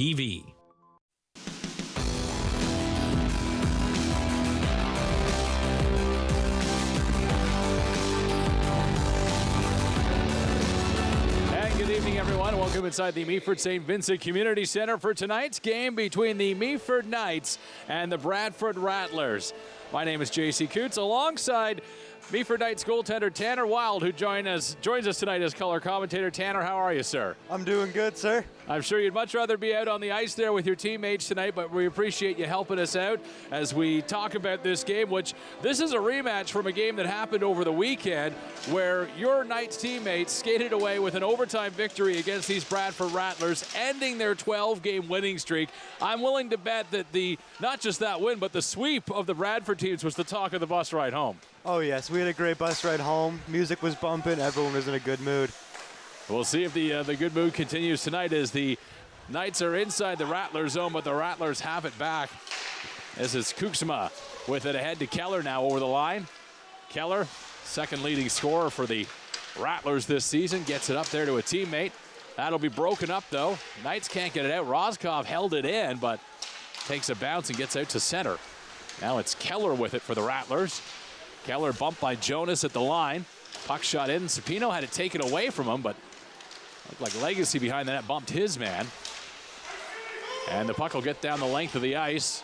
TV. Good evening, everyone. Welcome inside the Meaford St. Vincent Community Center for tonight's game between the Meaford Knights and the Bradford Rattlers. My name is J.C. Coots, alongside Meaford Knights goaltender Tanner Wild, who joins us tonight as color commentator. Tanner, how are you, sir? I'm doing good, sir. I'm sure you'd much rather be out on the ice there with your teammates tonight, but we appreciate you helping us out as we talk about this game, which this is a rematch from a game that happened over the weekend where your Knights teammates skated away with an overtime victory against these Bradford Rattlers, ending their 12-game winning streak. I'm willing to bet that not just that win, but the sweep of the Bradford teams was the talk of the bus ride home. Oh, yes. We had a great bus ride home. Music was bumping. Everyone was in a good mood. We'll see if the good mood continues tonight as the Knights are inside the Rattler zone, but the Rattlers have it back. This is Kuksma with it ahead to Keller now over the line. Keller, second leading scorer for the Rattlers this season, gets it up there to a teammate. That'll be broken up, though. Knights can't get it out. Roscoff held it in, but takes a bounce and gets out to center. Now it's Keller with it for the Rattlers. Keller bumped by Jonas at the line. Puck shot in. Sapino had it taken away from him, but looked like Legacy behind the net bumped his man. And the puck will get down the length of the ice.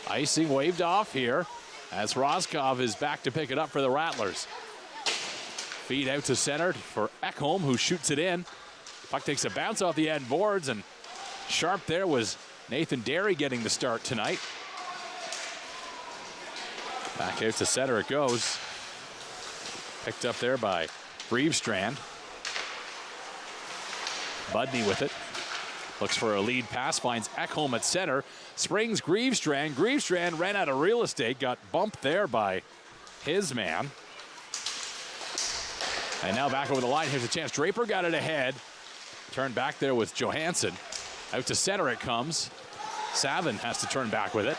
Icing waved off here as Roscoff is back to pick it up for the Rattlers. Feed out to center for Ekholm, who shoots it in. Puck takes a bounce off the end boards, and sharp there was Nathan Derry getting the start tonight. Back out to center it goes. Picked up there by Grevestrand. Budney with it. Looks for a lead pass, finds Ekholm at center. Springs Grevestrand. Grevestrand ran out of real estate, got bumped there by his man. And now back over the line. Here's a chance. Draper got it ahead. Turned back there with Johansson. Out to center it comes. Savin has to turn back with it.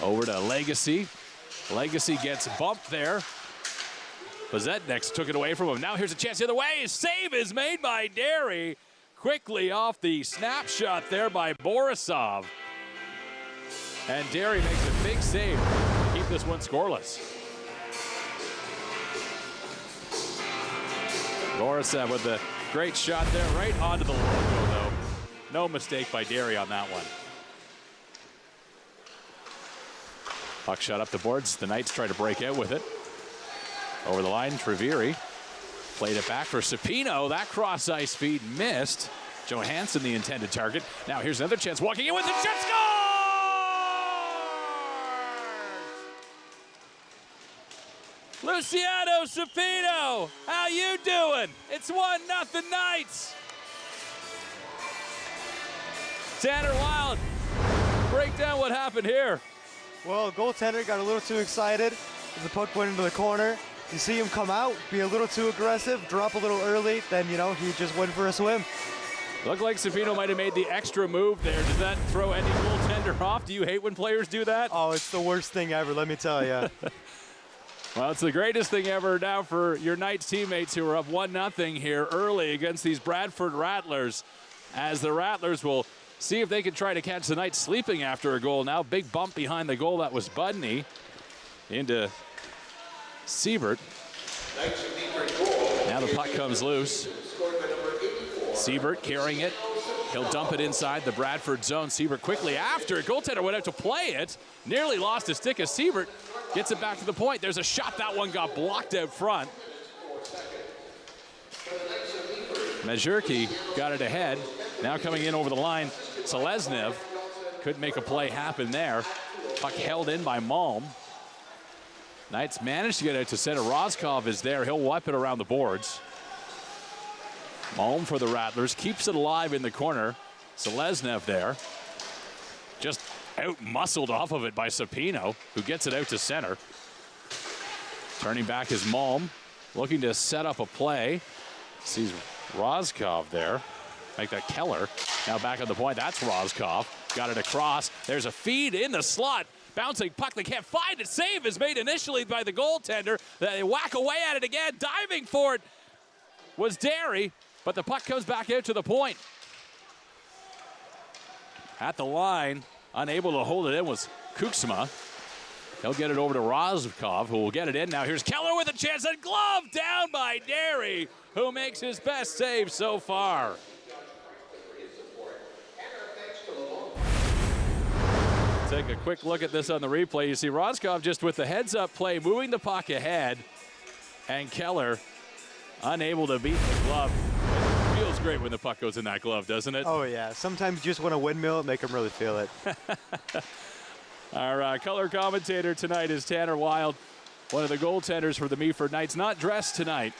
Over to Legacy. Legacy gets bumped there. Next took it away from him. Now here's a chance the other way. Save is made by Derry. Quickly off the snapshot there by Borisov. And Derry makes a big save to keep this one scoreless. Borisov with a great shot there right onto the logo, though. No mistake by Derry on that one. Puck shot up the boards. The Knights try to break out with it. Over the line, Treviri played it back for Sapino. That cross-ice feed missed. Johansson, the intended target. Now here's another chance. Walking in with the shot, scores! Luciano Sapino, how you doing? It's 1-0 Knights. Tanner Wild, break down what happened here. Well, goaltender got a little too excited as the puck went into the corner. You see him come out, be a little too aggressive, drop a little early, then, he just went for a swim. Looked like Sapino might have made the extra move there. Does that throw any goaltender off? Do you hate when players do that? Oh, it's the worst thing ever, let me tell you. Well, it's the greatest thing ever now for your Knights teammates who are up 1-0 here early against these Bradford Rattlers, as the Rattlers will see if they can try to catch the Knights sleeping after a goal now. Big bump behind the goal. That was Budney into Siebert. Now the puck comes loose. Siebert carrying it. He'll dump it inside the Bradford zone. Siebert quickly after it. Goaltender went out to play it. Nearly lost his stick as Siebert gets it back to the point. There's a shot. That one got blocked out front. Majurki got it ahead. Now coming in over the line, Seleznev couldn't make a play happen there. Puck held in by Malm. Knights managed to get out to center. Roscoff is there. He'll wipe it around the boards. Malm for the Rattlers keeps it alive in the corner. Seleznev there. Just out-muscled off of it by Sapino, who gets it out to center. Turning back is Malm, looking to set up a play. Sees Roscoff there. Make that Keller. Now back on the point. That's Roscoff. Got it across. There's a feed in the slot. Bouncing puck. They can't find it. Save is made initially by the goaltender. They whack away at it again. Diving for it was Derry, but the puck comes back out to the point. at the line. Unable to hold it in was Kuksma. He'll get it over to Rozkov, who will get it in. Now here's Keller with a chance, and glove down by Derry, who makes his best save so far. Take a quick look at this on the replay. You see Rozkov just with the heads-up play, moving the puck ahead, and Keller unable to beat the glove. It feels great when the puck goes in that glove, doesn't it? Oh, yeah. Sometimes you just want to windmill it, make them really feel it. Our color commentator tonight is Tanner Wild, one of the goaltenders for the Meaford Knights. Not dressed tonight,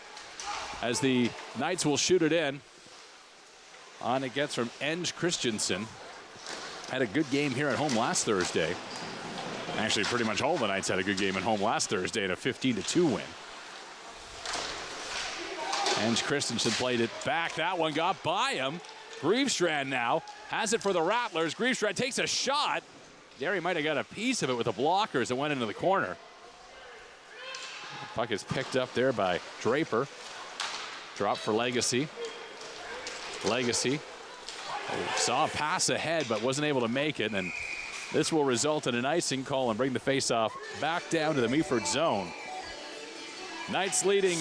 as the Knights will shoot it in. On it gets from Enge Christensen. Had a good game here at home last Thursday. Actually, pretty much all the Knights had a good game at home last Thursday in a 15-2 win. Enge Christensen played it back. That one got by him. Griefstrand now has it for the Rattlers. Griefstrand takes a shot. Derry might have got a piece of it with the blockers that went into the corner. Puck is picked up there by Draper. Drop for Legacy. Legacy saw a pass ahead but wasn't able to make it, and this will result in an icing call and bring the faceoff back down to the Meaford zone. Knights leading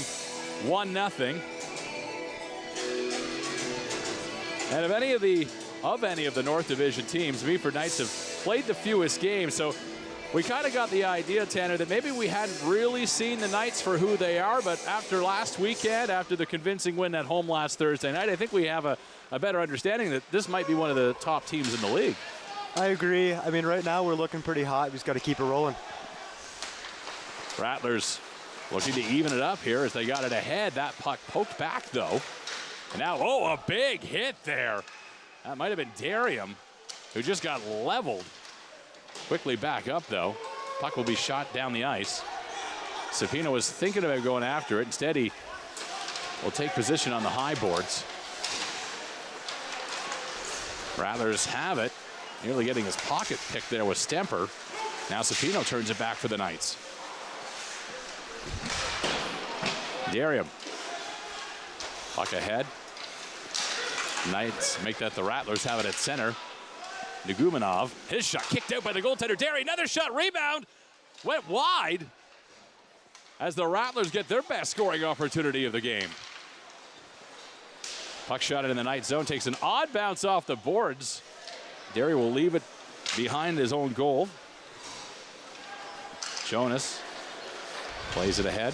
1-0. And of any of the North Division teams, Meaford Knights have played the fewest games, so we kind of got the idea, Tanner, that maybe we hadn't really seen the Knights for who they are, but after last weekend, after the convincing win at home last Thursday night, I think we have a better understanding that this might be one of the top teams in the league. I agree. I mean, right now we're looking pretty hot. We just got to keep it rolling. Rattlers looking to even it up here as they got it ahead. That puck poked back, though. And now, oh, a big hit there. That might have been Darium, who just got leveled. Quickly back up, though. Puck will be shot down the ice. Sapino was thinking about going after it. Instead, he will take position on the high boards. Rattlers have it. Nearly getting his pocket picked there with Stemper. Now Sapino turns it back for the Knights. Darium. Puck ahead. Knights make that the Rattlers have it at center. Nagumanov, his shot kicked out by the goaltender. Derry, another shot, rebound. Went wide as the Rattlers get their best scoring opportunity of the game. Puck shot in the Knights zone, takes an odd bounce off the boards. Derry will leave it behind his own goal. Jonas plays it ahead.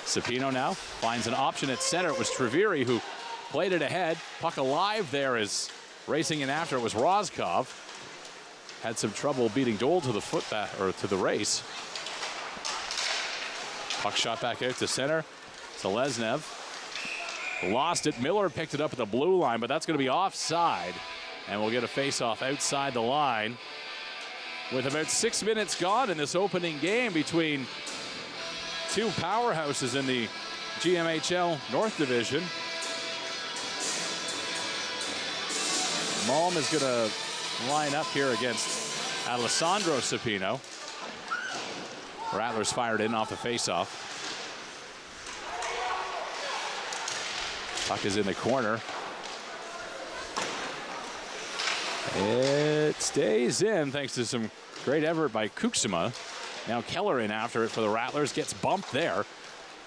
Sapino now finds an option at center. It was Treviri who played it ahead. Puck alive there is racing in after it was Rozkov. Had some trouble beating Dole to the to the race. Puck shot back out to center. Seleznev lost it. Miller picked it up at the blue line, but that's going to be offside. And we'll get a face-off outside the line. With about 6 minutes gone in this opening game between two powerhouses in the GMHL North Division. Malm is going to line up here against Alessandro Sapino. Rattlers fired in off the faceoff. Puck is in the corner. It stays in thanks to some great effort by Kuksma. Now Keller in after it for the Rattlers. Gets bumped there.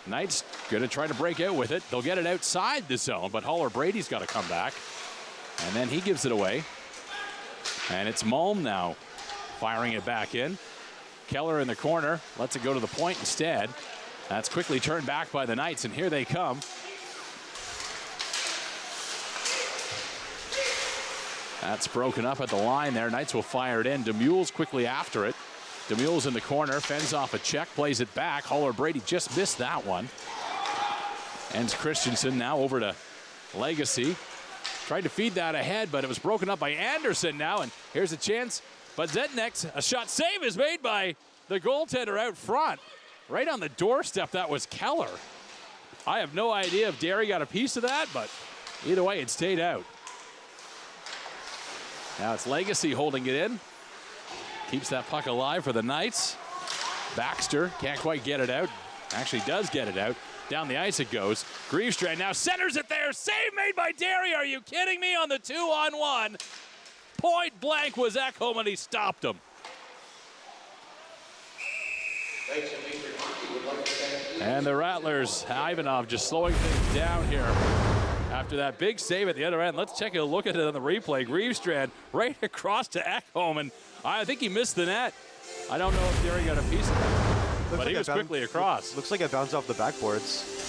Knights going to try to break out with it. They'll get it outside the zone, but Haller Brady's got to come back. And then he gives it away. And it's Malm now firing it back in. Keller in the corner. Lets it go to the point instead. That's quickly turned back by the Knights, and here they come. That's broken up at the line there. Knights will fire it in. Demule's quickly after it. Demule's in the corner, fends off a check, plays it back. Haller Brady just missed that one. Ends Christensen now over to Legacy. Tried to feed that ahead, but it was broken up by Anderson now, and here's a chance. But Zednek, a shot save is made by the goaltender out front. Right on the doorstep, that was Keller. I have no idea if Derry got a piece of that, but either way, it stayed out. Now it's Legacy holding it in. Keeps that puck alive for the Knights. Baxter can't quite get it out. Actually does get it out. Down the ice it goes. Griefstrand now centers it there. Save made by Derry. Are you kidding me on the 2-on-1? Point blank was Ekholm, and he stopped him. And the Rattlers, Ivanov just slowing things down here after that big save at the other end. Let's take a look at it on the replay. Greavestrand right across to Ekholm, and I think he missed the net. I don't know if Derry got a piece of that, but he was quickly across. Looks like it bounced off the backboards.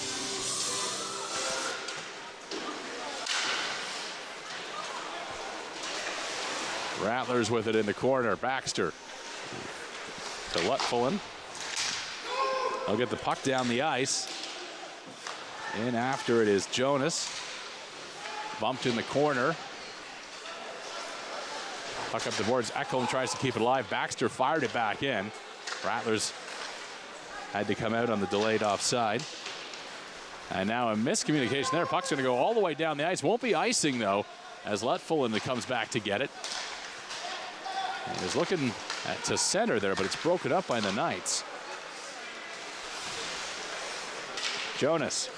Rattlers with it in the corner. Baxter to Lutfullen. They'll get the puck down the ice. In after it is Jonas. Bumped in the corner. Puck up the boards. Ekholm tries to keep it alive. Baxter fired it back in. Rattlers had to come out on the delayed offside. And now a miscommunication there. Puck's going to go all the way down the ice. Won't be icing, though, as Lutfullen comes back to get it. And is looking to center there, but it's broken up by the Knights. Jonas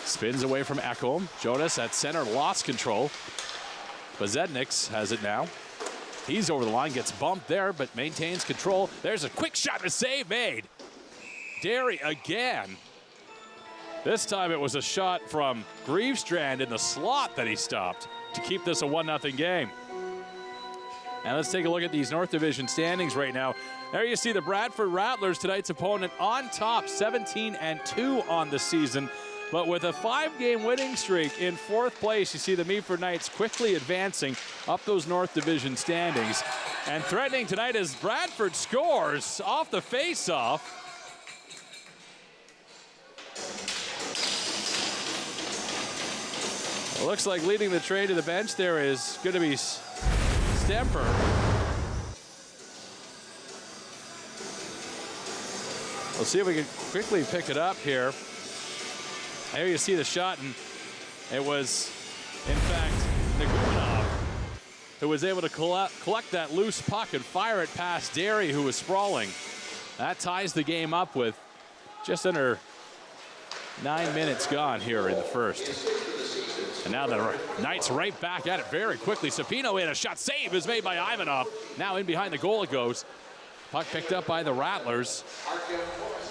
spins away from Ekholm. Jonas at center lost control. Bezedniks has it now. He's over the line, gets bumped there, but maintains control. There's a quick shot, a save made. Derry again. This time it was a shot from Greavestrand in the slot that he stopped to keep this a 1-0 game. And let's take a look at these North Division standings right now. There you see the Bradford Rattlers, tonight's opponent, on top, 17-2 on the season. But with a 5-game winning streak in 4th place, you see the Meaford Knights quickly advancing up those North Division standings. And threatening tonight as Bradford scores off the face-off. It looks like leading the train to the bench there is going to be Stemper. We'll see if we can quickly pick it up here. There you see the shot, and it was, in fact, Nagumanov who was able to collect that loose puck and fire it past Derry, who was sprawling. That ties the game up with just under 9 minutes gone here in the first. And now the Knights right back at it very quickly. Sapino in, a shot save is made by Ivanov. Now in behind the goal it goes. Puck picked up by the Rattlers.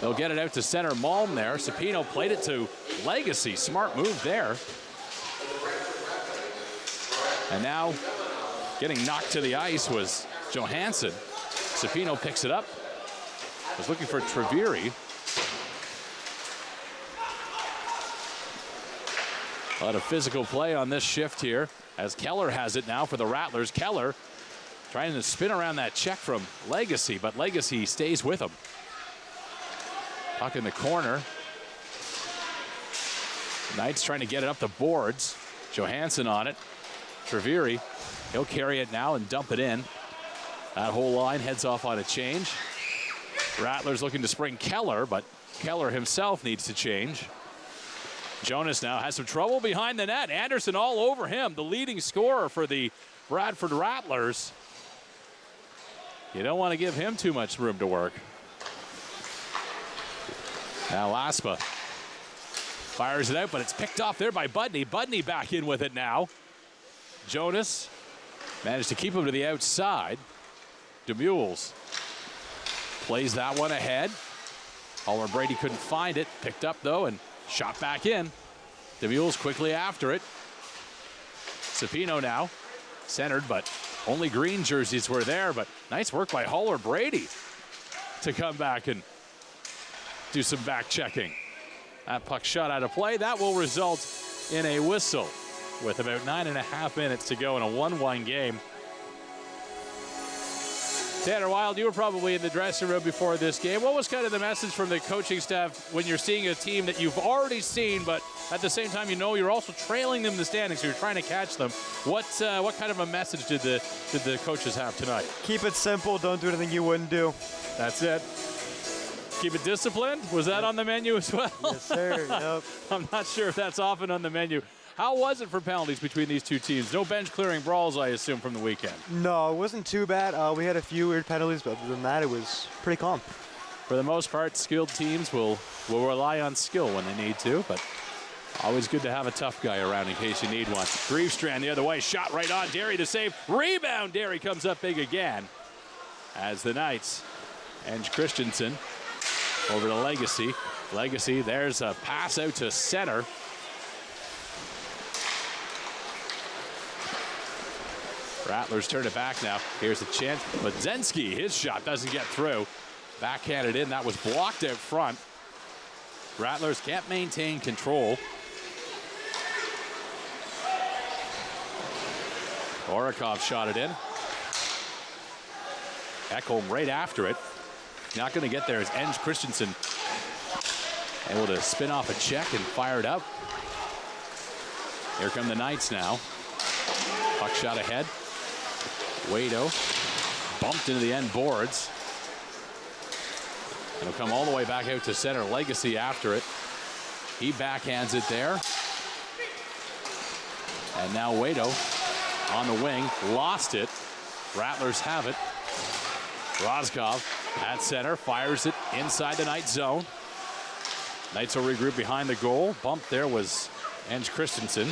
They'll get it out to center Malm there. Sapino played it to Legacy. Smart move there. And now getting knocked to the ice was Johansson. Sapino picks it up. Was looking for Treviri. A lot of physical play on this shift here as Keller has it now for the Rattlers. Keller trying to spin around that check from Legacy, but Legacy stays with him. Puck in the corner. Knights trying to get it up the boards. Johansson on it. Treviri, he'll carry it now and dump it in. That whole line heads off on a change. Rattlers looking to spring Keller, but Keller himself needs to change. Jonas now has some trouble behind the net. Anderson all over him, the leading scorer for the Bradford Rattlers. You don't want to give him too much room to work. Now Laspa fires it out, but it's picked off there by Budney. Budney back in with it now. Jonas managed to keep him to the outside. DeMules plays that one ahead. Holler Brady couldn't find it. Picked up though and shot back in. DeMules quickly after it. Sapino now centered, but only green jerseys were there. But nice work by Holler Brady to come back and do some back checking. That puck shot out of play. That will result in a whistle with about 9.5 minutes to go in a 1-1 game. Tanner Wild, you were probably in the dressing room before this game. What was kind of the message from the coaching staff when you're seeing a team that you've already seen, but at the same time you know you're also trailing them in the standings, so you're trying to catch them? What kind of a message did the coaches have tonight? Keep it simple. Don't do anything you wouldn't do. That's it. Keep it disciplined. Was that on the menu as well? Yes, sir. Yep. I'm not sure if that's often on the menu. How was it for penalties between these two teams? No bench clearing brawls, I assume, from the weekend. No, it wasn't too bad. We had a few weird penalties, but other than that, it was pretty calm. For the most part, skilled teams will rely on skill when they need to, but Always good to have a tough guy around in case you need one. Greavestrand the other way, shot right on Derry to save. Rebound, Derry comes up big again. As the Knights, Enge Christensen over to Legacy. Legacy, there's a pass out to center. Rattlers turn it back now. Here's a chance, but Zensky, his shot doesn't get through. Backhanded in, that was blocked out front. Rattlers can't maintain control. Orakov shot it in. Ekholm right after it. Not going to get there as Enge Christensen able to spin off a check and fire it up. Here come the Knights now. Puck shot ahead. Wado bumped into the end boards. It'll come all the way back out to center. Legacy after it. He backhands it there. And now Wado on the wing. Lost it. Rattlers have it. Rozkov at center. Fires it inside the Knights zone. Knights will regroup behind the goal. Bump there was Enge Christensen.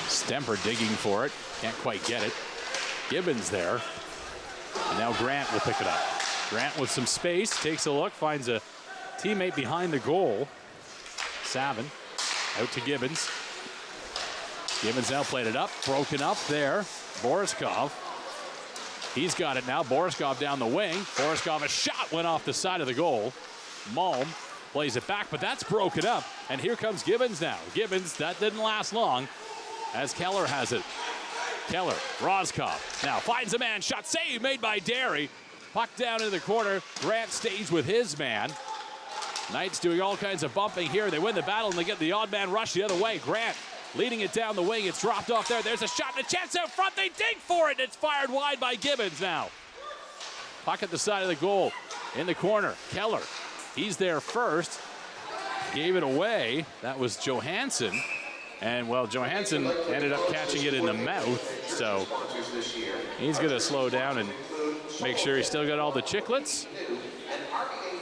Stemper digging for it. Can't quite get it. Gibbons there. And now Grant will pick it up. Grant with some space. Takes a look. Finds a teammate behind the goal. Savin out to Gibbons. Gibbons now played it up. Broken up there. Boriskov. He's got it now. Boriskov down the wing. Boriskov, a shot went off the side of the goal. Malm plays it back, but that's broken up. And here comes Gibbons now. Gibbons, that didn't last long. As Keller has it. Keller, Rozkov now finds a man. Shot save made by Derry. Puck down in the corner. Grant stays with his man. Knights doing all kinds of bumping here. They win the battle and they get the odd man rush the other way. Grant leading it down the wing. It's dropped off there. There's a shot and a chance out front. They dig for it. It's fired wide by Gibbons now. Puck at the side of the goal. In the corner. Keller. He's there first. Gave it away. That was Johansson. And, well, Johansson ended up catching it in the mouth, so he's going to slow down and make sure he's still got all the chiclets.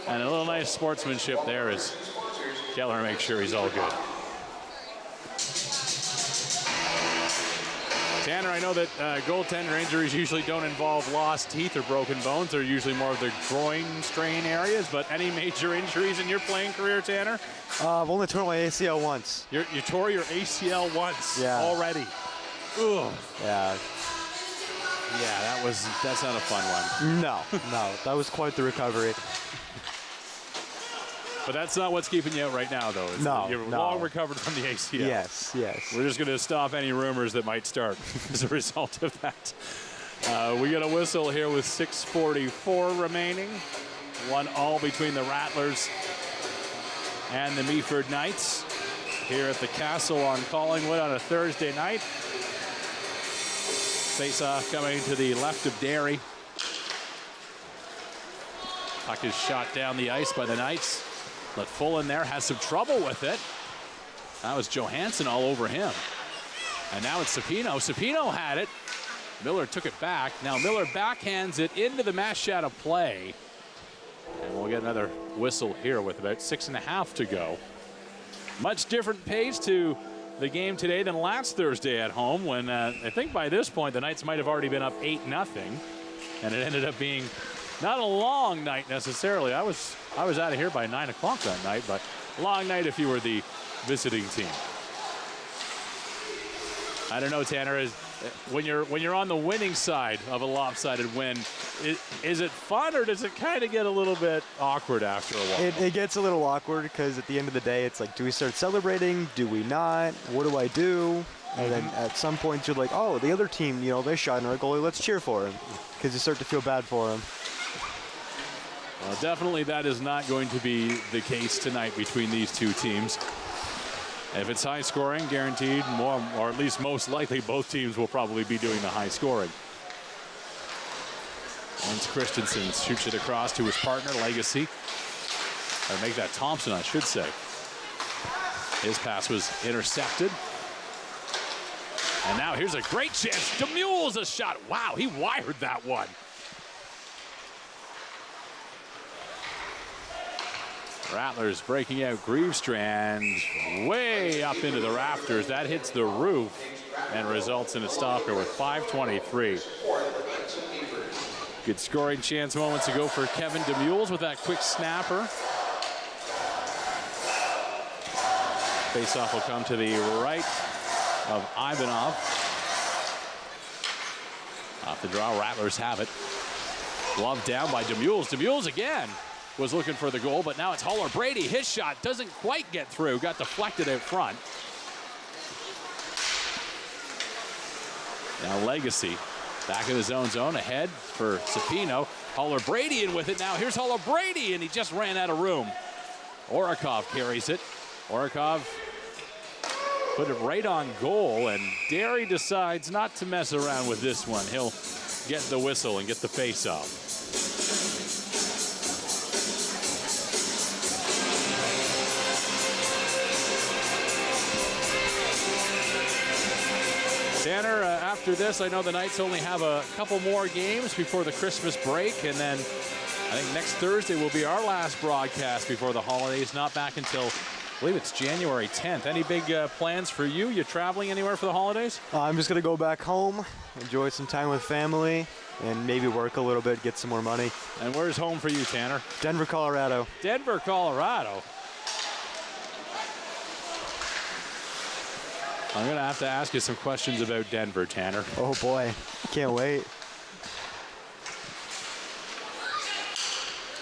And a little nice sportsmanship there as Keller makes sure he's all good. Tanner, I know that goaltender injuries usually don't involve lost teeth or broken bones. They're usually more of the groin strain areas, but any major injuries in your playing career, Tanner? I've only torn my ACL once. You tore your ACL once already. Ugh. Yeah. Yeah, that's not a fun one. No, that was quite the recovery. But that's not what's keeping you out right now, though. You're long recovered from the ACL. Yes. We're just going to stop any rumors that might start as a result of that. We got a whistle here with 6:44 remaining. 1-1 between the Rattlers and the Meaford Knights here at the Castle on Collingwood on a Thursday night. Face-off coming to the left of Derry. Puck is shot down the ice by the Knights. Let full in there, has some trouble with it. That was Johansson all over him. And now it's Sapino. Sapino had it. Miller took it back. Now Miller backhands it into the mash shot of play. And we'll get another whistle here with about 6.5 to go. Much different pace to the game today than last Thursday at home when I think by this point the Knights might have already been up 8-0. And it ended up being not a long night necessarily. I was out of here by 9 o'clock that night, but a long night if you were the visiting team. I don't know, Tanner, when you're on the winning side of a lopsided win, is it fun or does it kind of get a little bit awkward after a while? It gets a little awkward because at the end of the day, it's like, do we start celebrating? Do we not? What do I do? And then at some point you're like, oh, the other team, they shot in our goalie. Let's cheer for him, because you start to feel bad for him. Well, definitely that is not going to be the case tonight between these two teams. If it's high scoring, guaranteed, or at least most likely, both teams will probably be doing the high scoring. Enge Christensen shoots it across to his partner, Legacy. Or make that Thompson, I should say. His pass was intercepted. And now here's a great chance. DeMule's a shot. Wow, he wired that one. Rattlers breaking out Grevestrand way up into the rafters. That hits the roof and results in a stopper with 5:23. Good scoring chance moments ago for Kevin DeMules with that quick snapper. Faceoff will come to the right of Ivanov. Off the draw, Rattlers have it. Glove down by DeMules. DeMules again was looking for the goal, but now it's Holler Brady. His shot doesn't quite get through. Got deflected out front. Now Legacy back in his own zone, ahead for Sapino. Holler Brady in with it now. Here's Holler Brady, and he just ran out of room. Orikov carries it. Orikov put it right on goal, and Derry decides not to mess around with this one. He'll get the whistle and get the face-off. Tanner, after this, I know the Knights only have a couple more games before the Christmas break, and then I think next Thursday will be our last broadcast before the holidays. Not back until, I believe it's January 10th. Any big plans for you? You traveling anywhere for the holidays? I'm just going to go back home, enjoy some time with family, and maybe work a little bit, get some more money. And where's home for you, Tanner? Denver, Colorado. Denver, Colorado. I'm going to have to ask you some questions about Denver, Tanner. Oh, boy. Can't wait.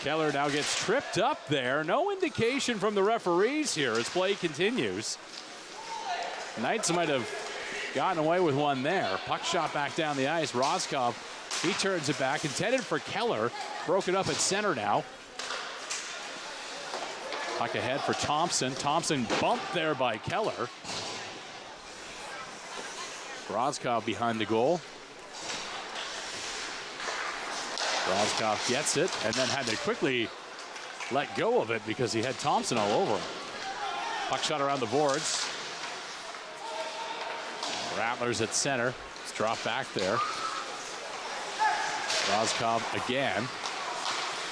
Keller now gets tripped up there. No indication from the referees here as play continues. Knights might have gotten away with one there. Puck shot back down the ice. Roscoff, he turns it back. Intended for Keller. Broken up at center now. Puck ahead for Thompson. Thompson bumped there by Keller. Roscoff behind the goal. Roscoff gets it and then had to quickly let go of it because he had Thompson all over him. Puck shot around the boards. Rattlers at center. It's dropped back there. Roscoff again.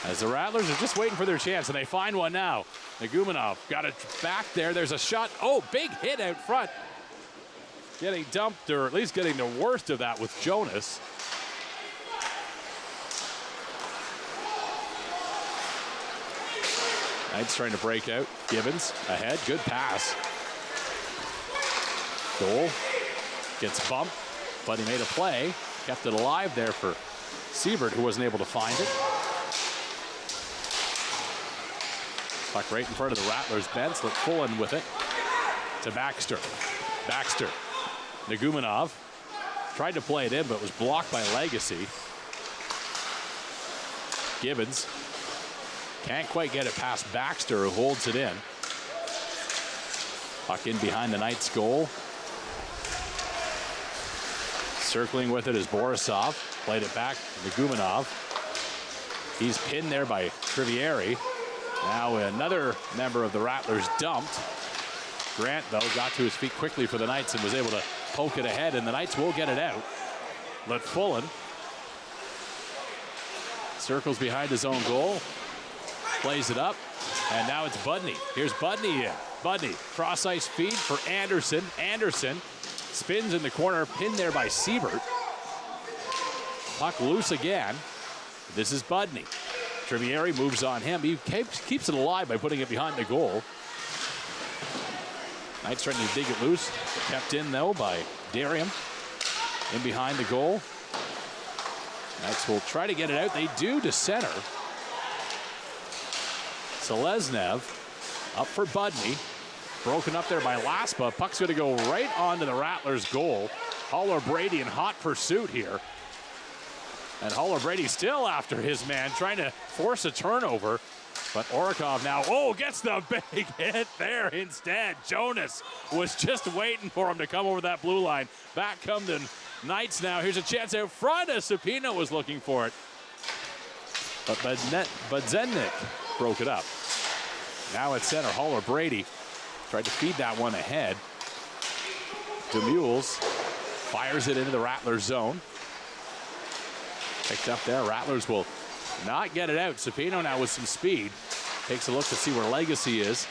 As the Rattlers are just waiting for their chance, and they find one now. Nagumanov got it back there. There's a shot. Oh, big hit out front. Getting dumped, or at least getting the worst of that with Jonas. Knights trying to break out. Gibbons ahead. Good pass. Goal. Gets bumped, but he made a play. Kept it alive there for Siebert, who wasn't able to find it. Puck right in front of the Rattlers bench. Look Fullen with it. To Baxter. Baxter. Nagumanov tried to play it in, but was blocked by Legacy. Gibbons can't quite get it past Baxter, who holds it in. Puck in behind the Knights' goal. Circling with it is Borisov. Played it back to Nagumanov. He's pinned there by Trivieri. Now another member of the Rattlers dumped. Grant, though, got to his feet quickly for the Knights and was able to poke it ahead, and the Knights will get it out. Let Fullen circles behind his own goal, plays it up, and now it's Budney. Here's Budney in. Budney, cross ice feed for Anderson. Anderson spins in the corner, pinned there by Siebert. Puck loose again. This is Budney. Trivieri moves on him. He keeps it alive by putting it behind the goal. Knights trying to dig it loose. Kept in, though, by Darium. In behind the goal. Knights will try to get it out. They do to center. Seleznev up for Budney. Broken up there by Laspa. Puck's going to go right onto the Rattlers' goal. Holler Brady in hot pursuit here. And Holler Brady still after his man, trying to force a turnover. But Orikov now, gets the big hit there instead. Jonas was just waiting for him to come over that blue line. Back come the Knights now. Here's a chance out front as Sapino was looking for it. But Budzennik broke it up. Now at center, Holler Brady tried to feed that one ahead. DeMules Fires it into the Rattlers zone. Picked up there. Rattlers will not get it out. Cepino now with some speed. Takes a look to see where Legacy is.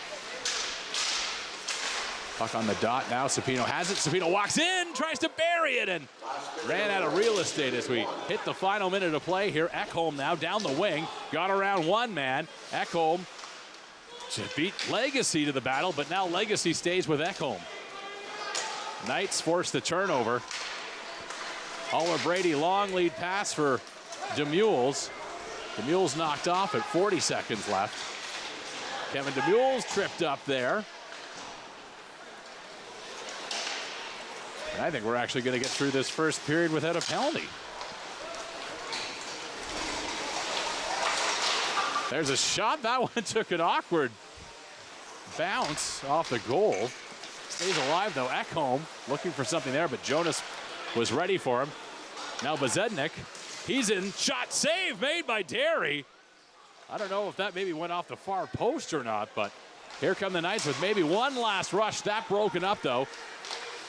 Puck on the dot now. Cepino has it. Cepino walks in, tries to bury it, and ran out of real estate as we hit the final minute of play here. Ekholm now down the wing. Got around one man. Ekholm beat Legacy to the battle, but now Legacy stays with Ekholm. Knights force the turnover. Oliver Brady, long lead pass for DeMules. DeMules knocked off at 40 seconds left. Kevin DeMules tripped up there. And I think we're actually going to get through this first period without a penalty. There's a shot. That one took an awkward bounce off the goal. Stays alive, though. Ekholm looking for something there, but Jonas was ready for him. Now Bezednik, he's in. Shot save made by Derry. I don't know if that maybe went off the far post or not, but here come the Knights with maybe one last rush. That broken up, though.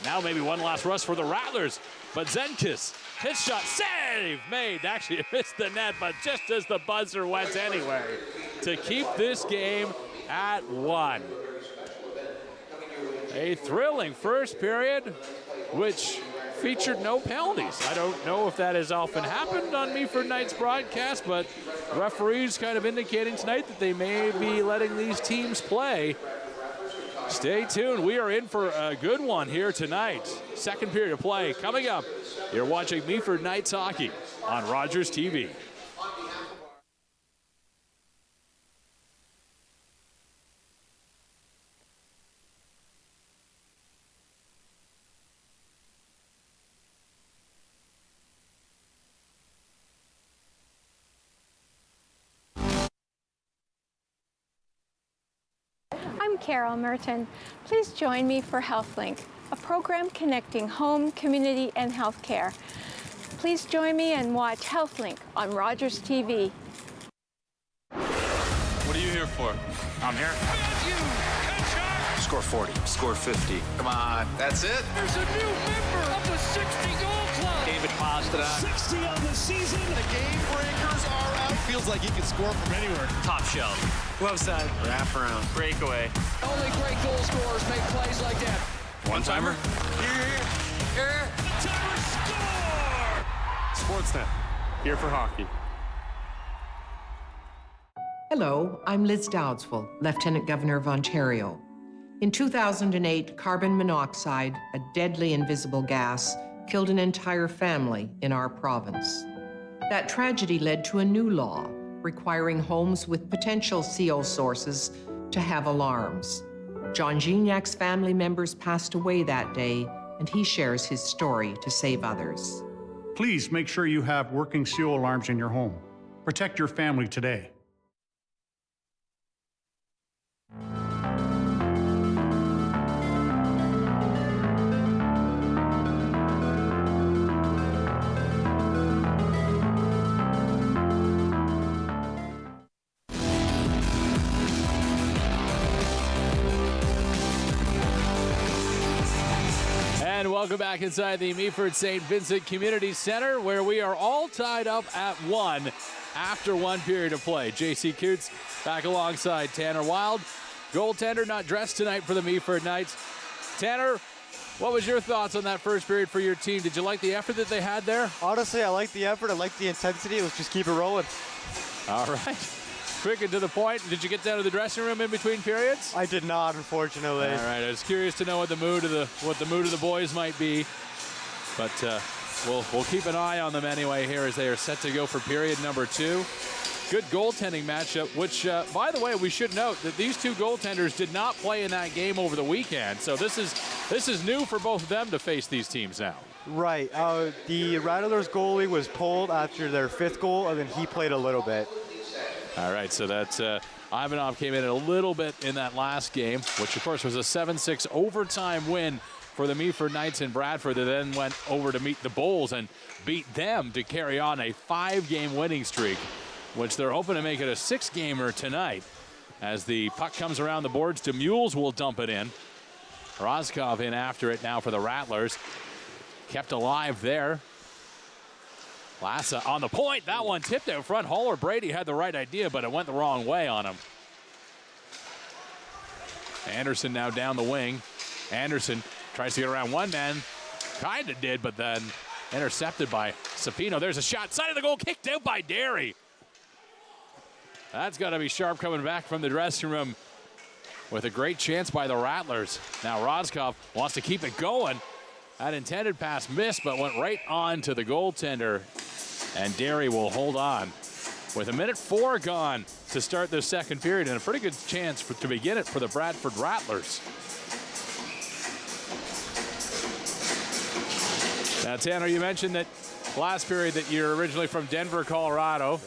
Now maybe one last rush for the Rattlers. But Zenkis, his shot, save made. Actually, it missed the net, but just as the buzzer went anyway, to keep this game at 1. A thrilling first period, which featured no penalties. I don't know if that has often happened on Meaford Knights broadcast, but referees kind of indicating tonight that they may be letting these teams play. Stay tuned. We are in for a good one here tonight. Second period of play coming up. You're watching Meaford Knights hockey on Rogers TV. I'm Carol Merton. Please join me for HealthLink, a program connecting home, community, and healthcare. Please join me and watch HealthLink on Rogers TV. What are you here for? I'm here. Score 40. Score 50. Come on. That's it? There's a new member of the 60-goal club. David Pasta. 60 on the season. The game breakers are out. Feels like he can score from anywhere. Top shelf. Glove side. Wrap around. Breakaway. Only great goal scorers make plays like that. One-timer. Here. Timer score! Sportsnet, here for hockey. Hello, I'm Liz Dowdswell, Lieutenant Governor of Ontario. In 2008, carbon monoxide, a deadly invisible gas, killed an entire family in our province. That tragedy led to a new law requiring homes with potential CO sources to have alarms. John Gignac's family members passed away that day, and he shares his story to save others. Please make sure you have working CO alarms in your home. Protect your family today. And welcome back inside the Meaford St. Vincent Community Center, where we are all tied up at 1 after one period of play. J.C. Coots back alongside Tanner Wild. Goaltender not dressed tonight for the Meaford Knights. Tanner, what was your thoughts on that first period for your team? Did you like the effort that they had there? Honestly, I liked the effort. I liked the intensity. Let's just keep it rolling. All right. Quick and to the point. Did you get down to the dressing room in between periods? I did not, unfortunately. All right. I was curious to know what the mood of the boys might be, but we'll keep an eye on them anyway here as they are set to go for period number 2. Good goaltending matchup, which, by the way, we should note that these two goaltenders did not play in that game over the weekend. So this is new for both of them to face these teams now. Right. The Rattlers goalie was pulled after their 5th goal, and then he played a little bit. All right, so that's Ivanov came in a little bit in that last game, which, of course, was a 7-6 overtime win for the Meaford Knights in Bradford. That then went over to meet the Bulls and beat them to carry on a 5-game winning streak, which they're hoping to make it a 6-gamer tonight. As the puck comes around the boards, DeMules will dump it in. Roscoff in after it now for the Rattlers. kept alive there. Lassa on the point. That one tipped out front. Haller Brady had the right idea, but it went the wrong way on him. Anderson now down the wing. Anderson tries to get around one man. Kind of did, but then intercepted by Cepino. There's a shot. Side of the goal, kicked out by Derry. That's got to be sharp coming back from the dressing room with a great chance by the Rattlers. Now Roscoff wants to keep it going. That intended pass missed, but went right on to the goaltender. And Derry will hold on with 1:04 gone to start the second period, and a pretty good chance to begin it for the Bradford Rattlers. Now, Tanner, you mentioned that last period that you're originally from Denver, Colorado.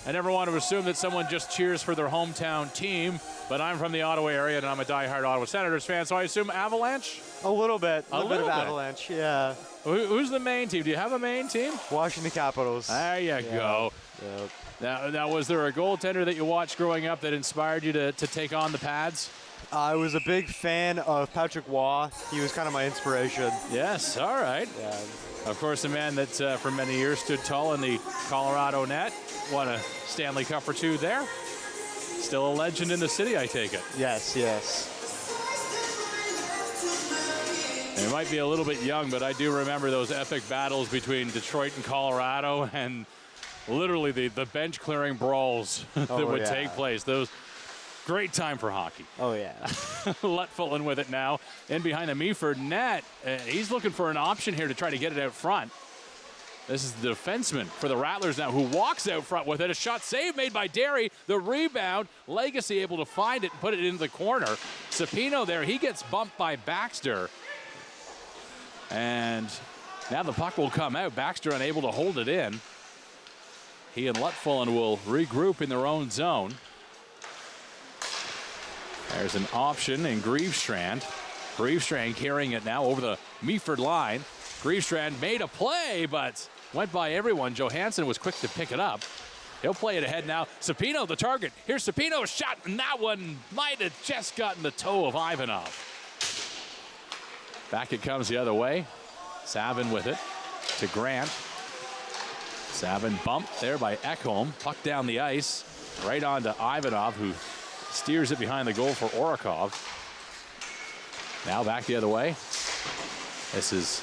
I never want to assume that someone just cheers for their hometown team, but I'm from the Ottawa area, and I'm a diehard Ottawa Senators fan, so I assume Avalanche? A little bit. A little bit of bit. Avalanche, yeah. Who's the main team? Do you have a main team? Washington Capitals. There you go. Yep. Now, was there a goaltender that you watched growing up that inspired you to take on the pads? I was a big fan of Patrick Waugh. He was kind of my inspiration. Yes, all right. Yeah. Of course, a man that for many years stood tall in the Colorado net, won a Stanley Cup or two there. Still a legend in the city, I take it. Yes, yes. It might be a little bit young, but I do remember those epic battles between Detroit and Colorado, and literally the bench clearing brawls that would take place. Those great time for hockey. Oh, yeah. Lutfullen with it now. In behind the Meaford net. He's looking for an option here to try to get it out front. This is the defenseman for the Rattlers now who walks out front with it. A shot save made by Derry. The rebound. Legacy able to find it and put it into the corner. Cepino there. He gets bumped by Baxter. And now the puck will come out. Baxter unable to hold it in. He and Lutfullen will regroup in their own zone. There's an option in Grevestrand. Grevestrand carrying it now over the Meaford line. Grevestrand made a play, but went by everyone. Johansson was quick to pick it up. He'll play it ahead now. Cepino, the target. Here's Cepino's shot, and that one might have just gotten the toe of Ivanov. Back it comes the other way. Savin with it to Grant. Savin bumped there by Ekholm. Puck down the ice, right on to Ivanov, who steers it behind the goal for Orikov. Now back the other way. This is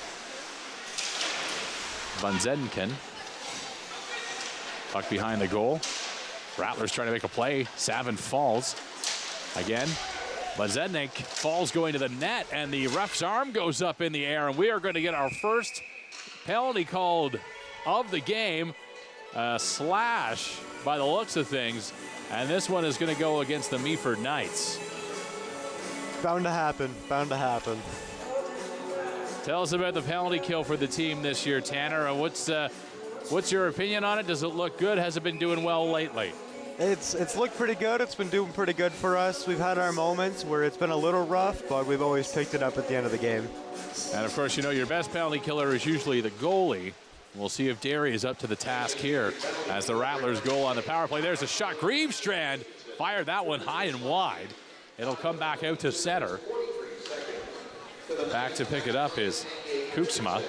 Van Zedenken. Puck behind the goal. Rattlers trying to make a play. Savin falls. Again, Van Zedenken falls going to the net, and the ref's arm goes up in the air, and we are going to get our first penalty called of the game. Slash by the looks of things. And this one is going to go against the Meaford Knights. Bound to happen. Bound to happen. Tell us about the penalty kill for the team this year, Tanner. What's your opinion on it? Does it look good? Has it been doing well lately? It's looked pretty good. It's been doing pretty good for us. We've had our moments where it's been a little rough, but we've always picked it up at the end of the game. And, of course, you know your best penalty killer is usually the goalie. We'll see if Derry is up to the task here as the Rattlers goal on the power play. There's a shot. Grevestrand fired that one high and wide. It'll come back out to center. Back to pick it up is Kooksma.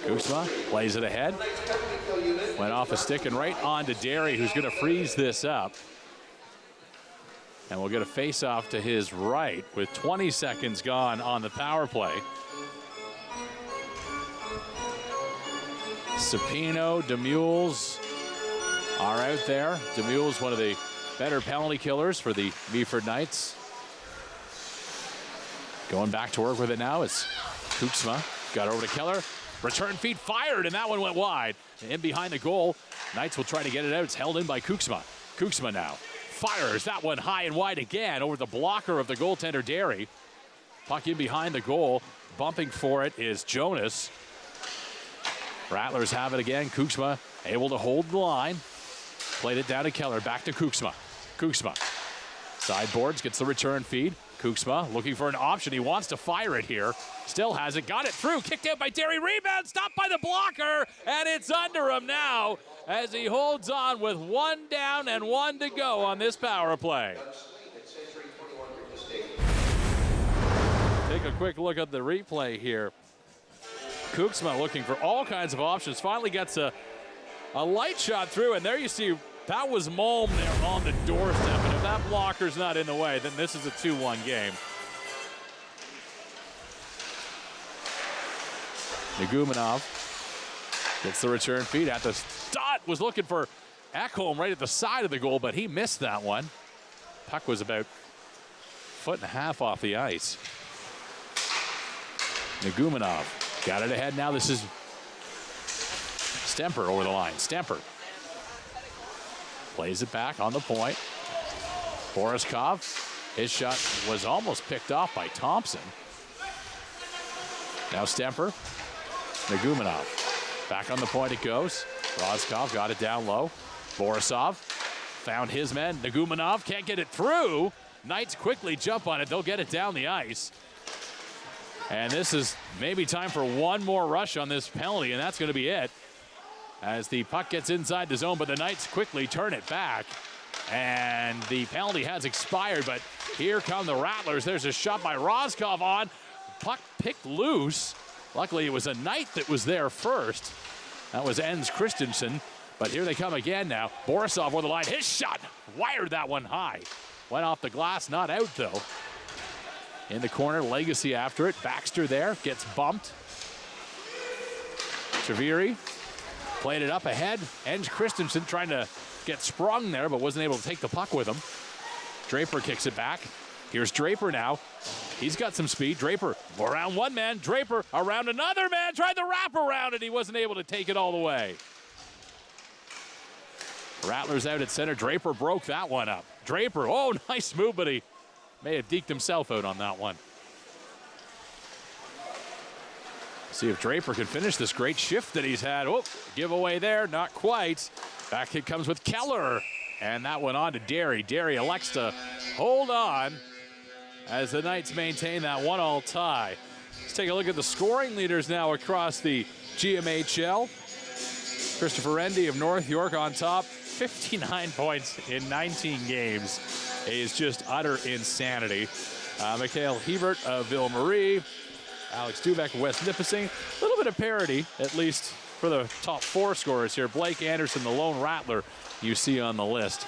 Kooksma plays it ahead. Went off a stick and right on to Derry, who's going to freeze this up. And we'll get a face-off to his right with 20 seconds gone on the power play. Cepino, DeMules are out there. DeMules, one of the better penalty killers for the Meaford Knights. Going back to work with it now is Kooksma. Got over to Keller. Return feed fired, and that one went wide. In behind the goal. Knights will try to get it out. It's held in by Kooksma. Kooksma now fires that one high and wide again over the blocker of the goaltender, Derry. Puck in behind the goal. Bumping for it is Jonas. Rattlers have it again. Kooksma able to hold the line. Played it down to Keller. Back to Kooksma. Kooksma. Sideboards, gets the return feed. Kooksma looking for an option. He wants to fire it here. Still has it. Got it through. Kicked out by Derry. Rebound. Stopped by the blocker. And it's under him now as he holds on with one down and one to go on this power play. Take a quick look at the replay here. Kooksma looking for all kinds of options. Finally gets a light shot through, and there you see that was Malm there on the doorstep. And if that blocker's not in the way, then this is a 2-1 game. Nagumanov gets the return feed at the dot. Was looking for Ekholm right at the side of the goal, but he missed that one. Puck was about 1.5 feet off the ice. Nagumanov got it ahead now. This is Stemper over the line. Stemper plays it back on the point. Boriskov, his shot was almost picked off by Thompson. Now Stemper. Nagumanov. Back on the point it goes. Rozkov got it down low. Borisov found his men. Nagumanov can't get it through. Knights quickly jump on it. They'll get it down the ice. And this is maybe time for one more rush on this penalty, and that's going to be it. As the puck gets inside the zone, but the Knights quickly turn it back. And the penalty has expired, but here come the Rattlers. There's a shot by Rozkov on. Puck picked loose. Luckily, it was a Knight that was there first. That was Jens Christensen. But here they come again now. Borisov over the line. His shot wired that one high. Went off the glass, not out though. In the corner, Legacy after it. Baxter there, gets bumped. Chaviri played it up ahead. Jens Christensen trying to get sprung there, but wasn't able to take the puck with him. Draper kicks it back. Here's Draper now. He's got some speed. Draper around one man. Draper around another man. Tried the wrap around it. He wasn't able to take it all the way. Rattlers out at center. Draper broke that one up. Draper, oh, nice move, but he may have deked himself out on that one. See if Draper can finish this great shift that he's had. Oh, giveaway there, not quite. Back hit comes with Keller. And that went on to Derry. Derry elects to hold on as the Knights maintain that 1-1 tie. Let's take a look at the scoring leaders now across the GMHL. Christopher Rendy of North York on top. 59 points in 19 games is just utter insanity. Mikhail Hebert of Ville Marie. Alex Dubek of West Nipissing. A little bit of parity, at least for the top 4 scorers here. Blake Anderson, the lone Rattler, you see on the list.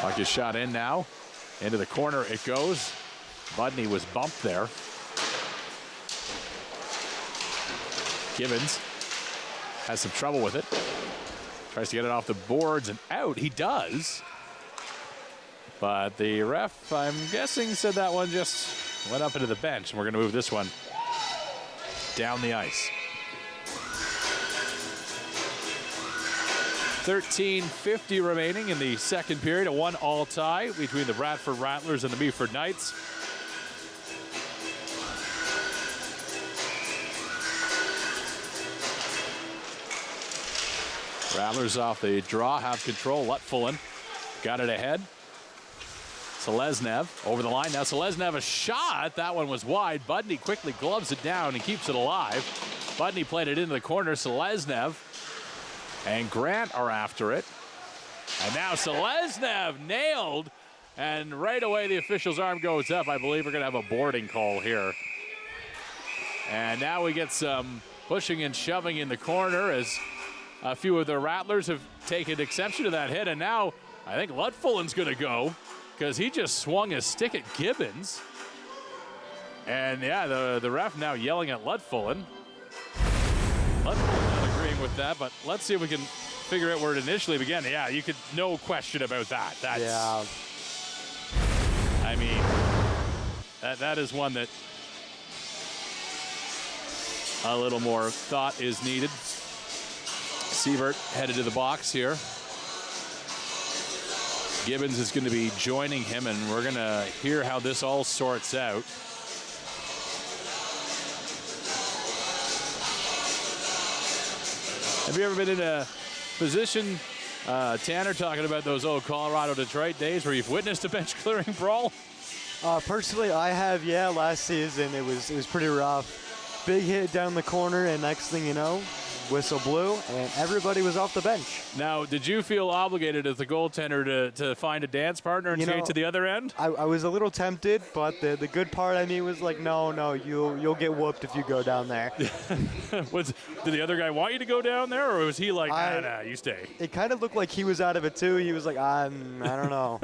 Puck is shot in now. Into the corner it goes. Budney was bumped there. Gibbons has some trouble with it. Tries to get it off the boards and out. He does. But the ref, I'm guessing, said that one just went up into the bench. And we're going to move this one down the ice. 13:50 remaining in the second period. A 1-1 tie between the Bradford Rattlers and the Meaford Knights. Rattlers off the draw, have control. Lutfullen got it ahead. Seleznev over the line. Now Seleznev a shot. That one was wide. Budney quickly gloves it down and keeps it alive. Budney played it into the corner. Seleznev and Grant are after it. And now Seleznev nailed. And right away the official's arm goes up. I believe we're going to have a boarding call here. And now we get some pushing and shoving in the corner as a few of the Rattlers have taken exception to that hit. And now I think Lutfullen's going to go, because he just swung his stick at Gibbons. And yeah, the ref now yelling at Lutfullen. Lutfullen not agreeing with that, but let's see if we can figure out where it initially began. Yeah, you could, no question about that. That's, yeah. I mean, that is one that a little more thought is needed. Sievert headed to the box here. Gibbons is going to be joining him, and we're going to hear how this all sorts out. Have you ever been in a position, Tanner, talking about those old Colorado-Detroit days where you've witnessed a bench clearing brawl? Personally, I have, yeah. Last season, it was pretty rough. Big hit down the corner, and next thing you know, whistle blew, and everybody was off the bench. Now, did you feel obligated as the goaltender to find a dance partner and skate to the other end? I was a little tempted, but the good part of me was like, no, you'll get whooped if you go down there. Did the other guy want you to go down there, or was he like, nah, you stay? It kind of looked like he was out of it too. He was like, I don't know.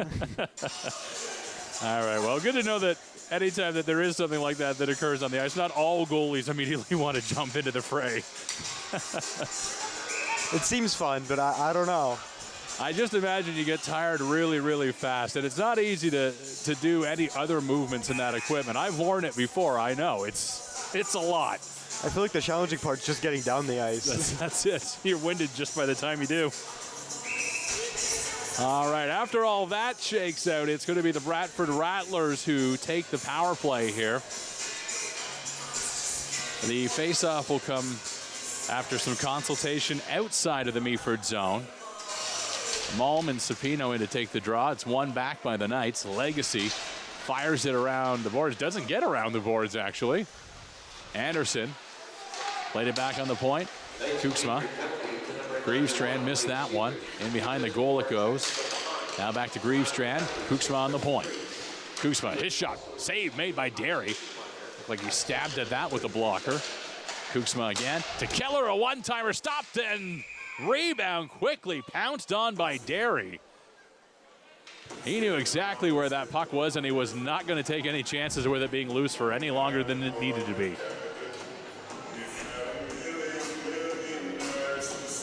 All right, well, good to know that anytime that there is something like that occurs on the ice, not all goalies immediately want to jump into the fray. It seems fun, but I don't know. I just imagine you get tired really, really fast, and it's not easy to do any other movements in that equipment. I've worn it before, I know. It's a lot. I feel like the challenging part is just getting down the ice. That's it. You're winded just by the time you do. All right, after all that shakes out, it's going to be the Bradford Rattlers who take the power play here. The faceoff will come after some consultation outside of the Meaford zone. Malm and Sapino in to take the draw. It's won back by the Knights. Legacy fires it around the boards. Doesn't get around the boards, actually. Anderson played it back on the point. Kooksma. Greavestrand missed that one. In behind the goal it goes. Now back to Greavestrand. Kooksma on the point. Kooksma, his shot. Save made by Derry. Looked like he stabbed at that with a blocker. Kooksma again. To Keller, a one-timer. Stopped and rebound quickly. Pounced on by Derry. He knew exactly where that puck was, and he was not going to take any chances with it being loose for any longer than it needed to be.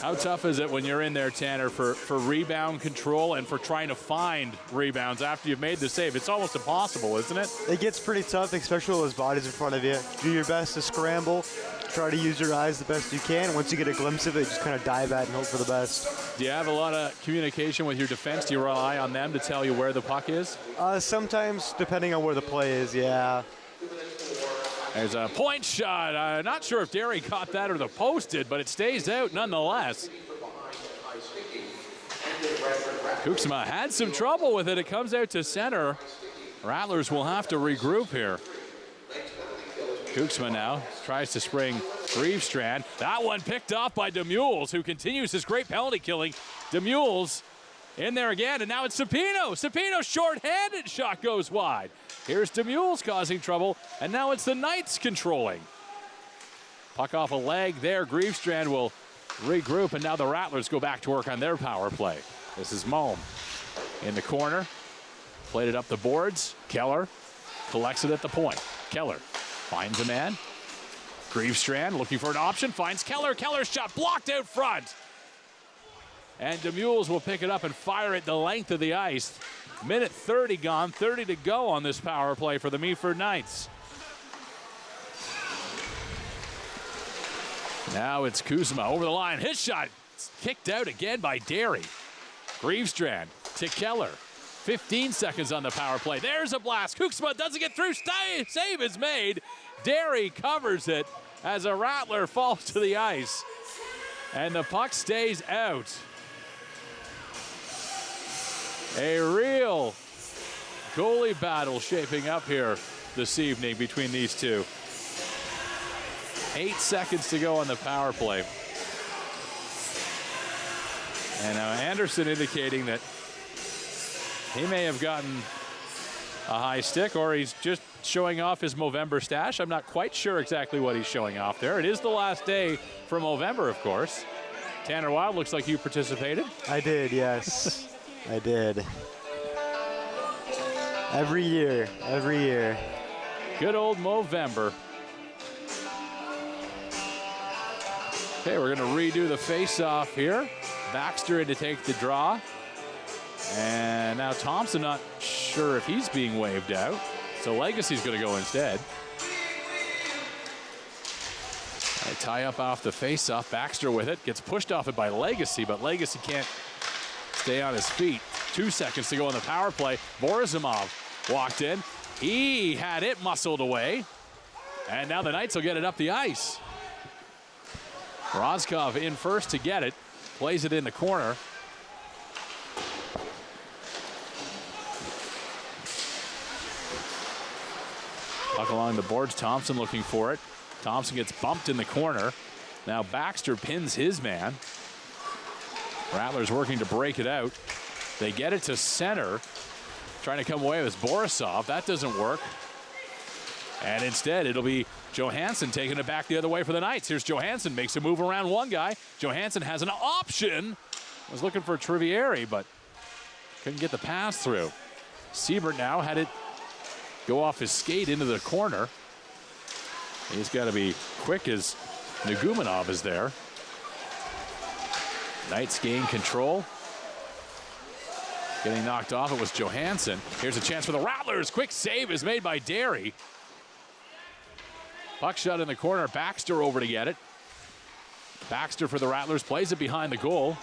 How tough is it when you're in there, Tanner, for rebound control and for trying to find rebounds after you've made the save? It's almost impossible, isn't it? It gets pretty tough, especially with those bodies in front of you. Do your best to scramble. Try to use your eyes the best you can. Once you get a glimpse of it, just kind of dive at and hope for the best. Do you have a lot of communication with your defense? Do you rely on them to tell you where the puck is? Sometimes, depending on where the play is, yeah. There's a point shot. Not sure if Derry caught that or the post did, but it stays out nonetheless. Kooksma had some trouble with it. It comes out to center. Rattlers will have to regroup here. Kooksma now tries to spring Greavestrand. That one picked off by Demules, who continues his great penalty killing. Demules in there again, and now it's Sapino. Sapino short-handed shot goes wide. Here's Demules causing trouble, and now it's the Knights controlling. Puck off a leg there. Greavestrand will regroup, and now the Rattlers go back to work on their power play. This is Malm in the corner. Played it up the boards. Keller collects it at the point. Keller finds a man. Greavestrand looking for an option. Finds Keller. Keller's shot blocked out front. And Demules will pick it up and fire it the length of the ice. Minute 30 gone, 30 to go on this power play for the Meaford Knights. Now it's Kuzma over the line. His shot kicked out again by Derry. Greavestrand to Keller. 15 seconds on the power play. There's a blast. Kooksma doesn't get through. Save is made. Derry covers it as a Rattler falls to the ice. And the puck stays out. A real goalie battle shaping up here this evening between these two. 8 seconds to go on the power play. And now Anderson indicating that he may have gotten a high stick, or he's just showing off his Movember stash. I'm not quite sure exactly what he's showing off there. It is the last day for Movember, of course. Tanner Wild, looks like you participated. I did, yes. I did. Every year, every year. Good old Movember. Okay, we're going to redo the face-off here. Baxter in to take the draw. And now Thompson not sure if he's being waved out. So Legacy's going to go instead. They tie up off the face-off. Baxter with it. Gets pushed off it by Legacy, but Legacy can't stay on his feet. 2 seconds to go on the power play. Borzimov walked in. He had it muscled away. And now the Knights will get it up the ice. Rozkov in first to get it. Plays it in the corner. Puck along the boards. Thompson looking for it. Thompson gets bumped in the corner. Now Baxter pins his man. Rattlers working to break it out. They get it to center. Trying to come away with Borisov. That doesn't work. And instead, it'll be Johansson taking it back the other way for the Knights. Here's Johansson, makes a move around one guy. Johansson has an option. Was looking for Trivieri, but couldn't get the pass through. Siebert now had it go off his skate into the corner. He's got to be quick as Nagumanov is there. Knights gain control. Getting knocked off, it was Johansson. Here's a chance for the Rattlers. Quick save is made by Derry. Puck shot in the corner. Baxter over to get it. Baxter for the Rattlers plays it behind the goal.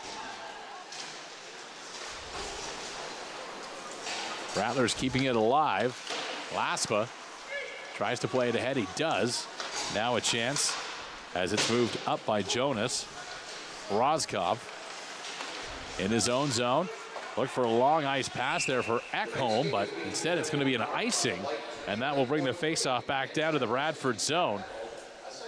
Rattlers keeping it alive. Laspa tries to play it ahead. He does. Now a chance as it's moved up by Jonas. Rozkov in his own zone. Look for a long ice pass there for Ekholm, but instead it's going to be an icing, and that will bring the faceoff back down to the Bradford zone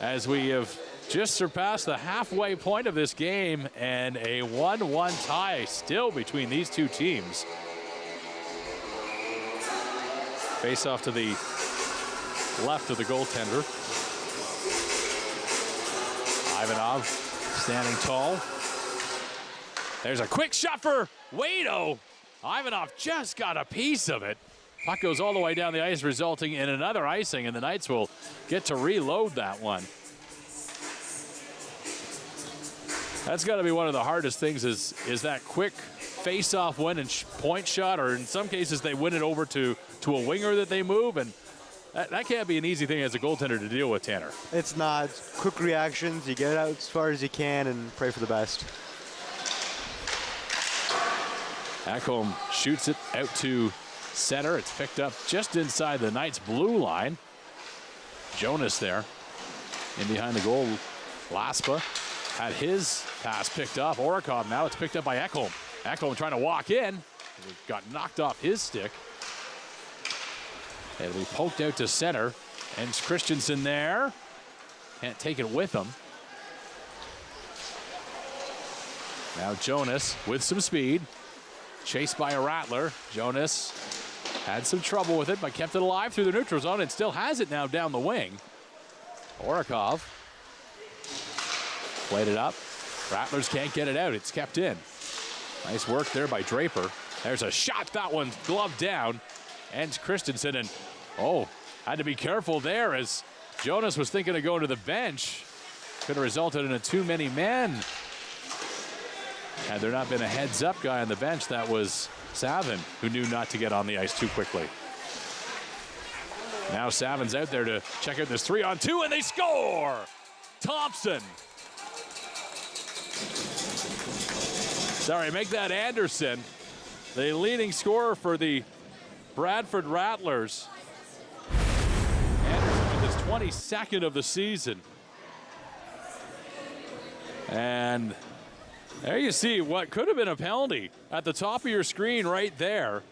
as we have just surpassed the halfway point of this game, and a 1-1 tie still between these two teams. Faceoff to the left of the goaltender. Ivanov standing tall. There's a quick shot for Wado. Ivanov just got a piece of it. Puck goes all the way down the ice, resulting in another icing, and the Knights will get to reload that one. That's got to be one of the hardest things is that quick face-off win and point shot, or in some cases they win it over to a winger that they move, and that can't be an easy thing as a goaltender to deal with, Tanner. It's not. It's quick reactions. You get it out as far as you can and pray for the best. Ekholm shoots it out to center. It's picked up just inside the Knights' blue line. Jonas there in behind the goal. Laspa had his pass picked up. Orikov now, it's picked up by Ekholm. Ekholm trying to walk in. Got knocked off his stick. It'll be poked out to center. And Christensen there. Can't take it with him. Now Jonas with some speed. Chased by a Rattler. Jonas had some trouble with it, but kept it alive through the neutral zone and still has it now down the wing. Orikov played it up. Rattlers can't get it out. It's kept in. Nice work there by Draper. There's a shot. That one's gloved down. Ends Christensen, and had to be careful there as Jonas was thinking of going to the bench. Could have resulted in a too many men. Had there not been a heads-up guy on the bench, that was Savin, who knew not to get on the ice too quickly. Now Savin's out there to check out this 3-on-2, and they score! Thompson. Sorry, make that Anderson, the leading scorer for the Bradford Rattlers. Anderson with his 22nd of the season. And there you see what could have been a penalty at the top of your screen right there.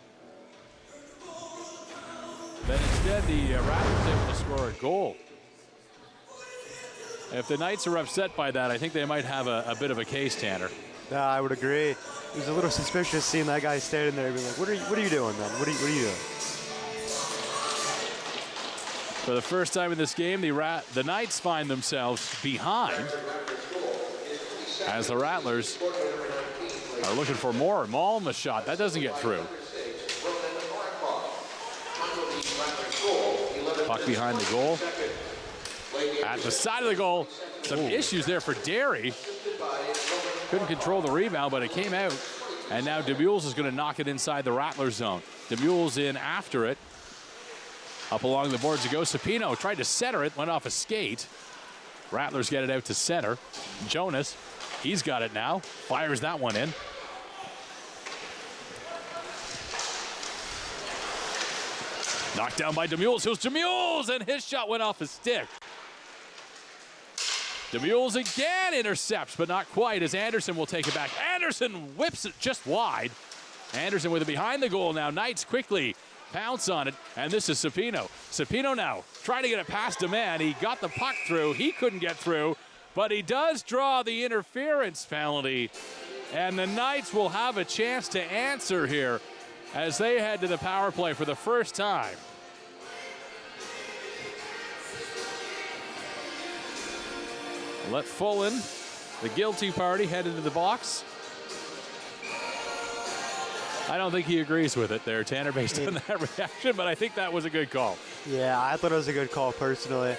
But instead, the Rattlers able to score a goal. If the Knights are upset by that, I think they might have a bit of a case, Tanner. Yeah, I would agree. It was a little suspicious seeing that guy standing there being like, what are you doing, man? What are you doing? For the first time in this game, the Knights find themselves behind as the Rattlers are looking for more. Malm a shot. That doesn't get through. Puck behind the goal. At the side of the goal, some issues there for Derry. Couldn't control the rebound, but it came out. And now DeMules is going to knock it inside the Rattlers zone. DeMules in after it. Up along the boards to go. Sapino tried to center it, went off a skate. Rattlers get it out to center. Jonas, he's got it now. Fires that one in. Knocked down by DeMules. Here's DeMules, and his shot went off his stick. DeMules again intercepts, but not quite, as Anderson will take it back. Anderson whips it just wide. Anderson with it behind the goal now. Knights quickly pounce on it, and this is Sapino. Sapino now trying to get it past a man. He got the puck through. He couldn't get through. but he does draw the interference penalty, and the Knights will have a chance to answer here as they head to the power play for the first time. Let Fullen, the guilty party, head into the box. I don't think he agrees with it there, Tanner, based on that reaction, but I think that was a good call. Yeah, I thought it was a good call personally.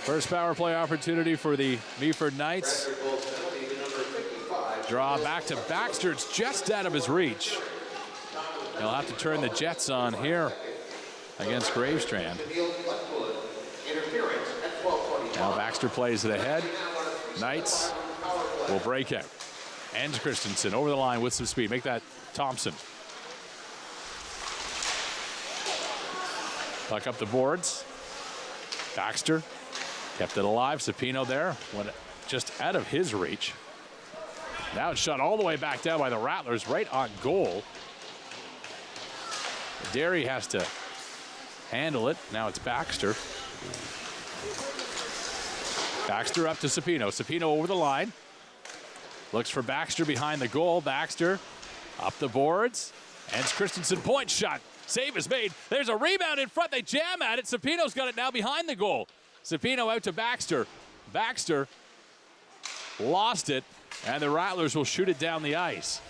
First power play opportunity for the Meaford Knights. Draw back to Baxter. It's just out of his reach. He'll have to turn the Jets on here against Gravestrand. Now Baxter plays it ahead. Knights will break out. And Christensen over the line with some speed. Make that Thompson. Puck up the boards. Baxter kept it alive. Sapino there. Went just out of his reach. Now it's shot all the way back down by the Rattlers, right on goal. Derry has to handle it. Now it's Baxter. Baxter up to Sapino. Sapino over the line. Looks for Baxter behind the goal. Baxter up the boards. And Christensen point shot. Save is made. There's a rebound in front. They jam at it. Sapino's got it now behind the goal. Sapino out to Baxter. Baxter lost it. And the Rattlers will shoot it down the ice.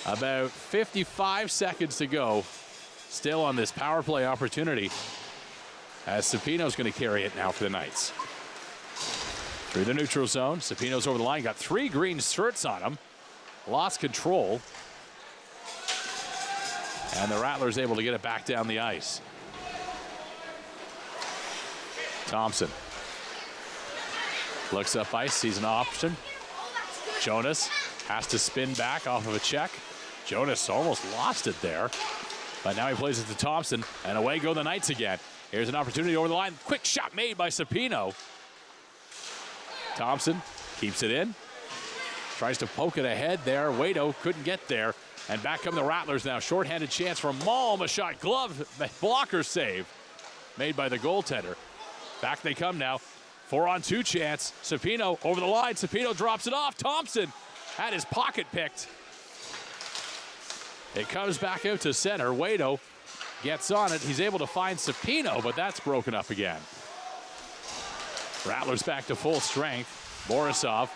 About 55 seconds to go. Still on this power play opportunity. As Sapino's going to carry it now for the Knights. Through the neutral zone. Sapino's over the line. Got 3 green shirts on him. Lost control. And the Rattlers able to get it back down the ice. Thompson. Looks up ice. Sees an option. Jonas has to spin back off of a check. Jonas almost lost it there. But now he plays it to Thompson. And away go the Knights again. Here's an opportunity over the line. Quick shot made by Sapino. Thompson keeps it in. Tries to poke it ahead there. Waito couldn't get there. And back come the Rattlers now. Short-handed chance from Malm. A shot glove. Blocker save made by the goaltender. Back they come now. 4-on-2 chance. Sapino over the line. Sapino drops it off. Thompson had his pocket picked. It comes back out to center. Waito gets on it. He's able to find Sapino, but that's broken up again. Rattlers back to full strength. Borisov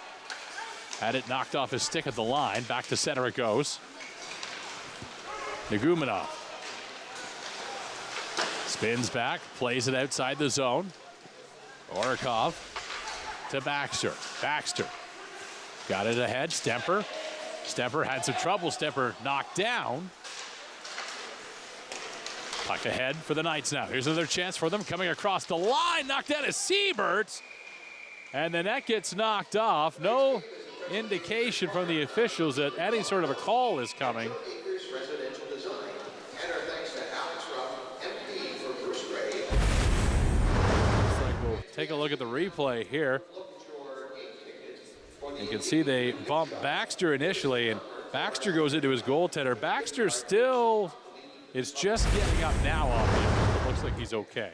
had it knocked off his stick at the line. Back to center it goes. Nagumanov spins back, plays it outside the zone. Orikov to Baxter. Baxter got it ahead. Stemper. Stemper had some trouble. Stemper knocked down. Puck ahead for the Knights now. Here's another chance for them coming across the line. Knocked out of Siebert. And the net gets knocked off. No indication from the officials that any sort of a call is coming. Take a look at the replay here. You can see they bump Baxter initially, and Baxter goes into his goaltender. Baxter still is just getting up now off him. It looks like he's okay.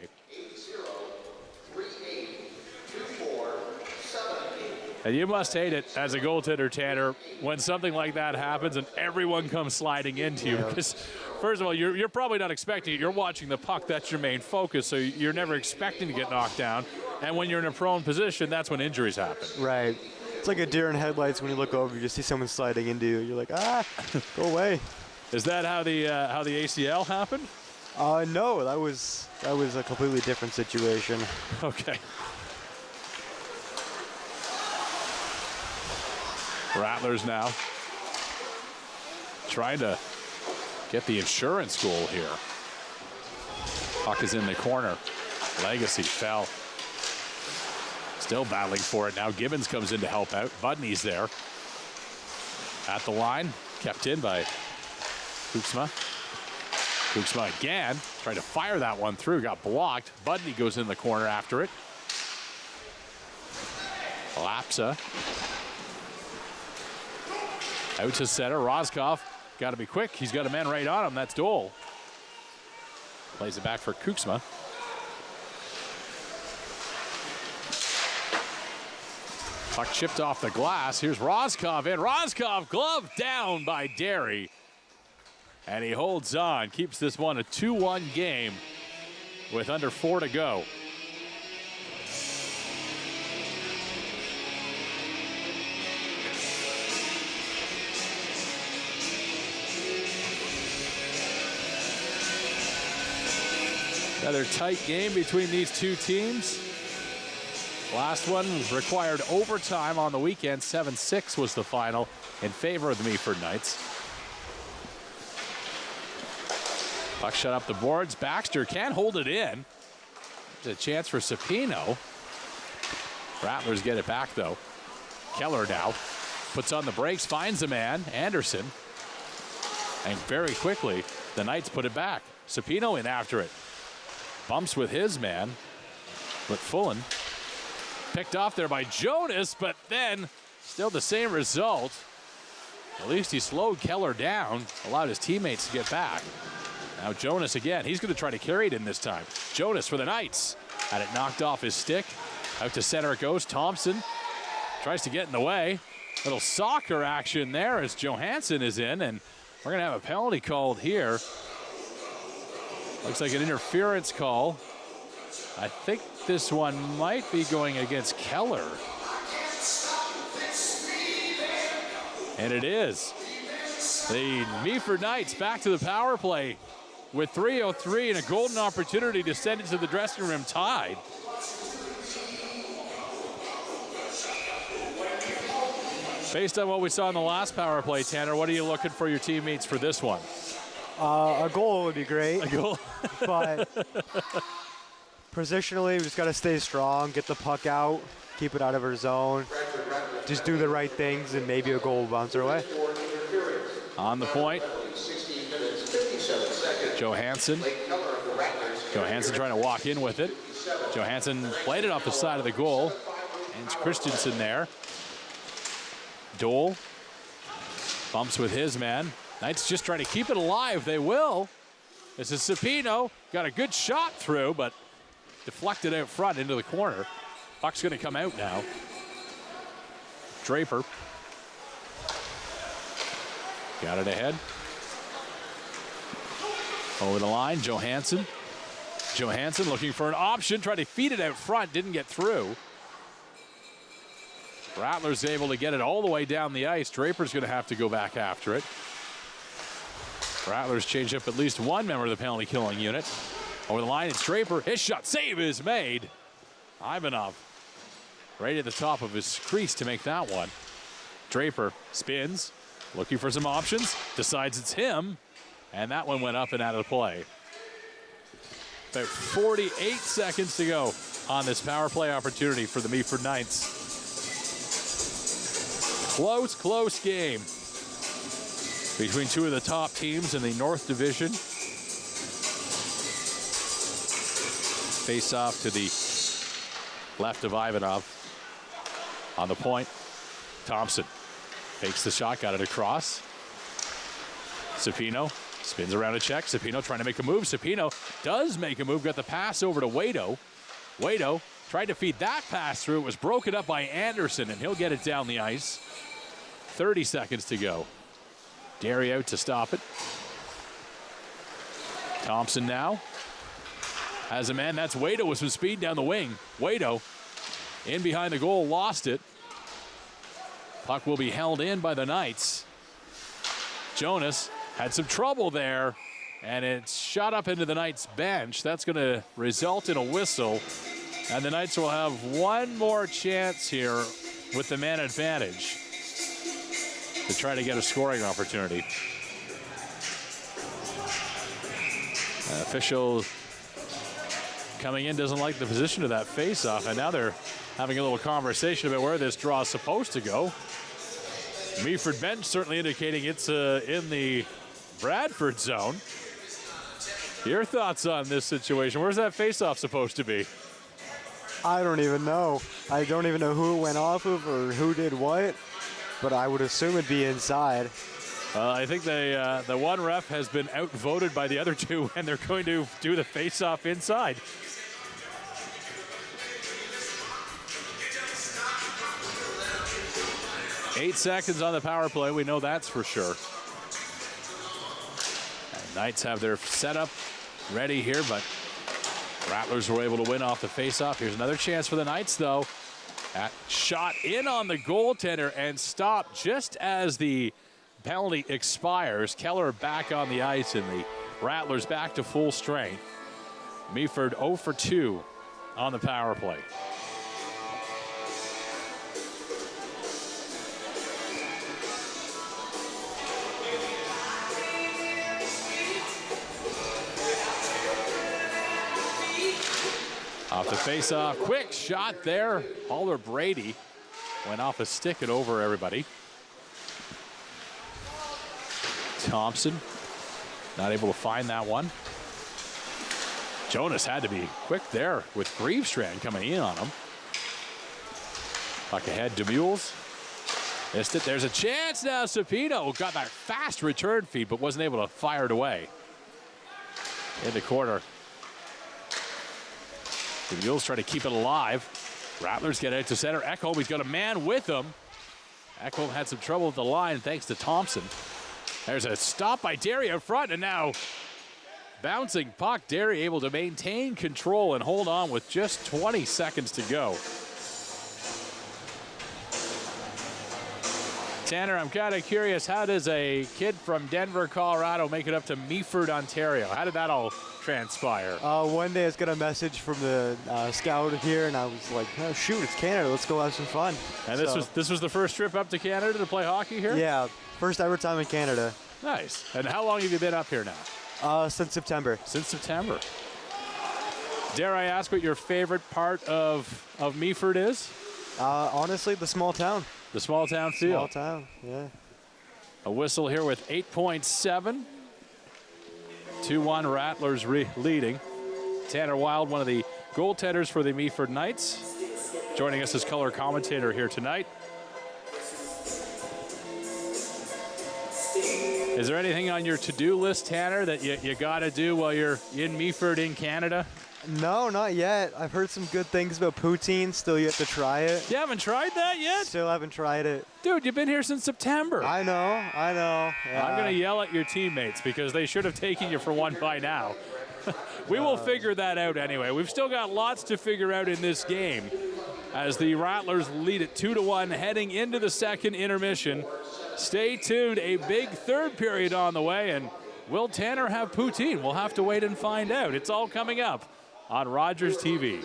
And you must hate it as a goaltender, Tanner, when something like that happens and everyone comes sliding into you. Because, first of all, you're probably not expecting it. You're watching the puck. That's your main focus, so you're never expecting to get knocked down. And when you're in a prone position, that's when injuries happen. Right. It's like a deer in headlights when you look over, you just see someone sliding into you. You're like, go away. Is that how the ACL happened? No, that was a completely different situation. Okay. Rattlers now trying to get the insurance goal here. Puck is in the corner. Legacy fell. Still battling for it now. Gibbons comes in to help out. Budney's there. At the line. Kept in by Kuksma. Kuksma again. Tried to fire that one through. Got blocked. Budney goes in the corner after it. Lapsa. Out to center. Roscoff got to be quick. He's got a man right on him. That's Dole. Plays it back for Kuksma. Puck chipped off the glass. Here's Roscoff in. Roscoff glove down by Derry. And he holds on, keeps this one a 2-1 game with under 4 to go. Another tight game between these two teams. Last one required overtime on the weekend. 7-6 was the final in favor of the Meaford Knights. Puck shut up the boards. Baxter can't hold it in. There's a chance for Sapino. Rattlers get it back though. Keller now puts on the brakes, finds a man, Anderson. And very quickly, the Knights put it back. Sapino in after it. Bumps with his man, but Fullen picked off there by Jonas, but then still the same result. At least he slowed Keller down, allowed his teammates to get back. Now Jonas again, he's going to try to carry it in this time. Jonas for the Knights. Had it knocked off his stick. Out to center it goes. Thompson tries to get in the way. Little soccer action there as Johansson is in, and we're going to have a penalty called here. Looks like an interference call. I think this one might be going against Keller. And it is. The Meaford Knights back to the power play with 3:03 and a golden opportunity to send it to the dressing room tied. Based on what we saw in the last power play, Tanner, what are you looking for your teammates for this one? A goal would be great. A goal? But positionally, we just got to stay strong, get the puck out, keep it out of our zone, just do the right things, and maybe a goal will bounce our way. On the point, Johansson. Johansson trying to walk in with it. Johansson played it off the side of the goal. And Christensen there. Dole bumps with his man. Knights just trying to keep it alive. They will. This is Sapino. Got a good shot through, but deflected out front into the corner. Puck's going to come out now. Draper. Got it ahead. Over the line, Johansson. Johansson looking for an option. Tried to feed it out front. Didn't get through. Rattlers able to get it all the way down the ice. Draper's going to have to go back after it. Rattlers change up at least one member of the penalty killing unit. Over the line, it's Draper. His shot save is made. Ivanov right at the top of his crease to make that one. Draper spins, looking for some options, decides it's him, and that one went up and out of play. About 48 seconds to go on this power play opportunity for the Meaford Knights. Close game between two of the top teams in the North Division. Face off to the left of Ivanov. On the point, Thompson fakes the shot, got it across. Sapino spins around a check. Sapino trying to make a move. Sapino does make a move, got the pass over to Wado. Wado tried to feed that pass through. It was broken up by Anderson, and he'll get it down the ice. 30 seconds to go. Derry out to stop it. Thompson now has a man. That's Wado with some speed down the wing. Wado in behind the goal, lost it. Puck will be held in by the Knights. Jonas had some trouble there, and it's shot up into the Knights bench. That's going to result in a whistle, and the Knights will have one more chance here with the man advantage to try to get a scoring opportunity. Official coming in doesn't like the position of that face-off, and now they're having a little conversation about where this draw is supposed to go. Meaford bench certainly indicating it's in the Bradford zone. Your thoughts on this situation? Where's that face-off supposed to be? I don't even know. I don't even know who it went off of or who did what, but I would assume it'd be inside. I think the one ref has been outvoted by the other two, and they're going to do the face-off inside. 8 seconds on the power play. We know that's for sure. And Knights have their setup ready here, but Rattlers were able to win off the faceoff. Here's another chance for the Knights, though. That shot in on the goaltender and stopped just as the penalty expires. Keller back on the ice, and the Rattlers back to full strength. Meaford 0 for 2 on the power play. Off the face-off, quick shot there. Hauler Brady went off a stick and over everybody. Thompson not able to find that one. Jonas had to be quick there with Grevestrand coming in on him. Puck ahead, DeMules. Missed it. There's a chance now. Sapino got that fast return feed, but wasn't able to fire it away. In the corner. DeMules trying to keep it alive. Rattlers get it to center. Ekholm, he's got a man with him. Ekholm had some trouble with the line thanks to Thompson. There's a stop by Derry up front, and now bouncing puck. Derry able to maintain control and hold on with just 20 seconds to go. Tanner, I'm kind of curious, how does a kid from Denver, Colorado make it up to Meaford, Ontario? How did that all transpire? One day I was got a message from the scout here, and I was like, oh, shoot, it's Canada. Let's go have some fun. And this was the first trip up to Canada to play hockey here? Yeah, first ever time in Canada. Nice. And how long have you been up here now? Since September. Since September. Dare I ask what your favorite part of Meaford is? Honestly, the small town. The small town feel. Small town, yeah. A whistle here with 8.7. 2-1 Rattlers leading. Tanner Wild, one of the goaltenders for the Meaford Knights, joining us as color commentator here tonight. Is there anything on your to-do list, Tanner, that you got to do while you're in Meaford in Canada? No, not yet. I've heard some good things about poutine. Still yet to try it. You haven't tried that yet? Still haven't tried it. Dude, you've been here since September. I know. Yeah. I'm going to yell at your teammates because they should have taken you for one by now. We will figure that out anyway. We've still got lots to figure out in this game as the Rattlers lead it 2-1 heading into the second intermission. Stay tuned. A big third period on the way. And will Tanner have poutine? We'll have to wait and find out. It's all coming up on Rogers TV.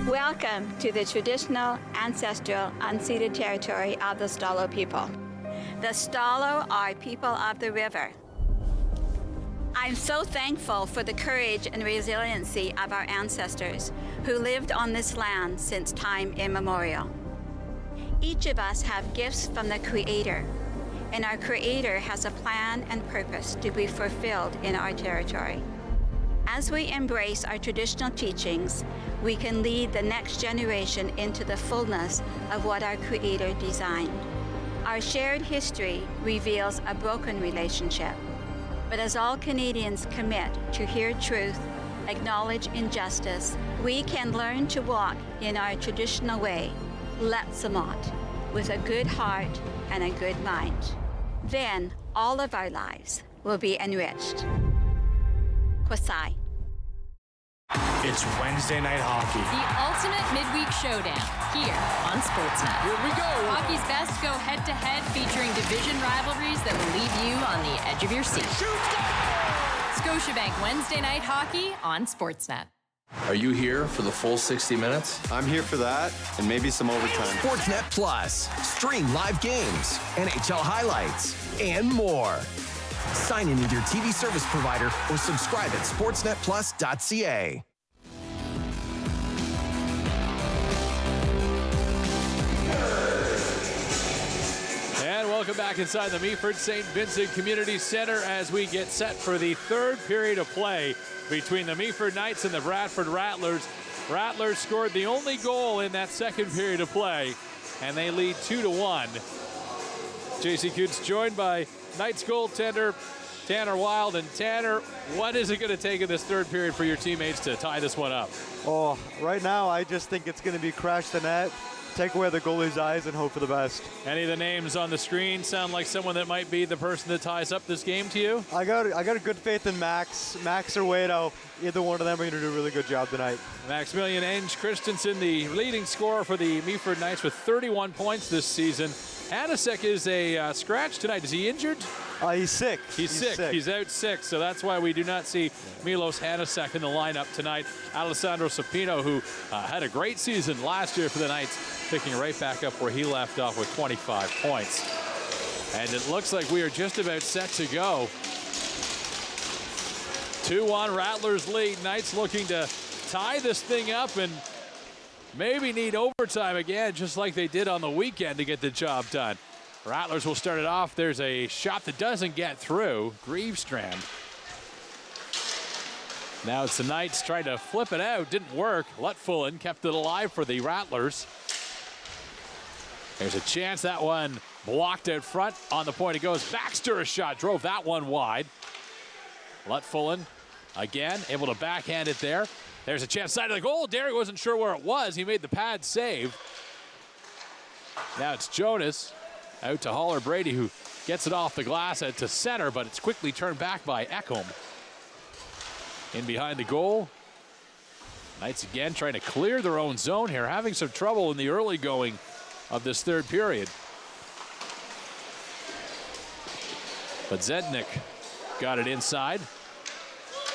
Welcome to the traditional, ancestral, unceded territory of the Stalo people. The Stalo are people of the river. I'm so thankful for the courage and resiliency of our ancestors who lived on this land since time immemorial. Each of us have gifts from the Creator, and our Creator has a plan and purpose to be fulfilled in our territory. As we embrace our traditional teachings, we can lead the next generation into the fullness of what our Creator designed. Our shared history reveals a broken relationship, but as all Canadians commit to hear truth, acknowledge injustice, we can learn to walk in our traditional way, Letsamot, with a good heart and a good mind. Then all of our lives will be enriched. Kwasai. It's Wednesday night hockey. The ultimate midweek showdown here on Sportsnet. Here we go. Hockey's best go head-to-head, featuring division rivalries that will leave you on the edge of your seat. Scotiabank Wednesday night hockey on Sportsnet. Are you here for the full 60 minutes? I'm here for that, and maybe some overtime. Sportsnet Plus. Stream live games, NHL highlights, and more. Sign in with your TV service provider or subscribe at sportsnetplus.ca. And welcome back inside the Meaford St. Vincent Community Center as we get set for the third period of play between the Meaford Knights and the Bradford Rattlers. Rattlers scored the only goal in that second period of play, and they lead 2-1. JC Coots joined by Knights goaltender Tanner Wild. And Tanner, what is it going to take in this third period for your teammates to tie this one up? Oh, right now I just think it's going to be crash the net, take away the goalie's eyes, and hope for the best. Any of the names on the screen sound like someone that might be the person that ties up this game to you? I got a good faith in Max or Wado. Either one of them are going to do a really good job tonight. Maximilian Enge Christensen, the leading scorer for the Meaford Knights with 31 points this season. Hanasek is a scratch tonight. Is he injured? He's sick. He's sick. He's out sick, so that's why we do not see Milos Hanasek in the lineup tonight. Alessandro Sapino, who had a great season last year for the Knights, picking right back up where he left off with 25 points. And it looks like we are just about set to go. 2-1 Rattlers lead. Knights looking to tie this thing up and maybe need overtime again, just like they did on the weekend to get the job done. Rattlers will start it off. There's a shot that doesn't get through. Grevestrand. Now it's the Knights trying to flip it out. Didn't work. Lutfullen kept it alive for the Rattlers. There's a chance. That one blocked out front. On the point it goes. Baxter a shot. Drove that one wide. Lutfullen again able to backhand it there. There's a chance side of the goal. Derry wasn't sure where it was. He made the pad save. Now it's Jonas out to Haller Brady, who gets it off the glass to center, but it's quickly turned back by Ekholm. In behind the goal. Knights again trying to clear their own zone here, having some trouble in the early going of this third period. But Zednik got it inside.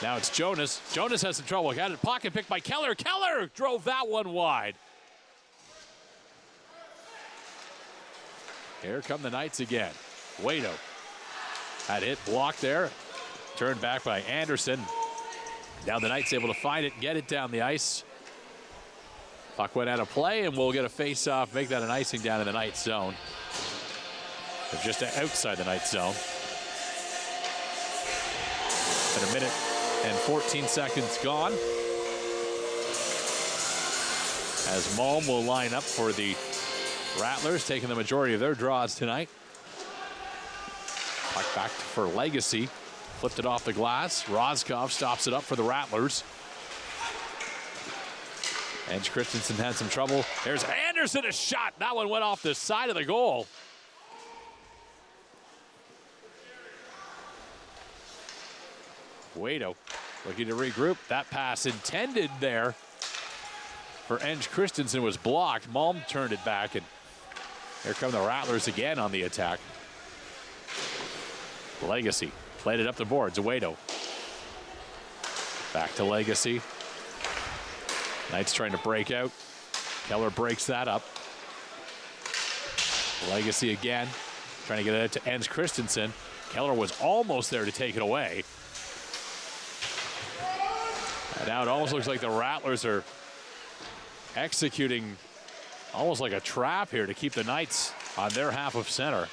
Now it's Jonas. Jonas has some trouble. Got it pocket picked by Keller. Keller drove that one wide. Here come the Knights again. Wado had it blocked there. Turned back by Anderson. Now the Knights able to find it and get it down the ice. Puck went out of play, and we'll get a face-off, make that an icing down in the Knights zone. They're just outside the Knights zone. At a minute and 14 seconds gone. As Malm will line up for the Rattlers, taking the majority of their draws tonight. Puck back for Legacy. Flipped it off the glass. Roscoff stops it up for the Rattlers. Enge Christensen had some trouble. There's Anderson, a shot. That one went off the side of the goal. Wado looking to regroup. That pass intended there for Enge Christensen was blocked. Malm turned it back, and here come the Rattlers again on the attack. Legacy played it up the boards. Wado. Back to Legacy. Knights trying to break out. Keller breaks that up. Legacy again. Trying to get it to Enge Christensen. Keller was almost there to take it away. And now it almost looks like the Rattlers are executing almost like a trap here to keep the Knights on their half of center.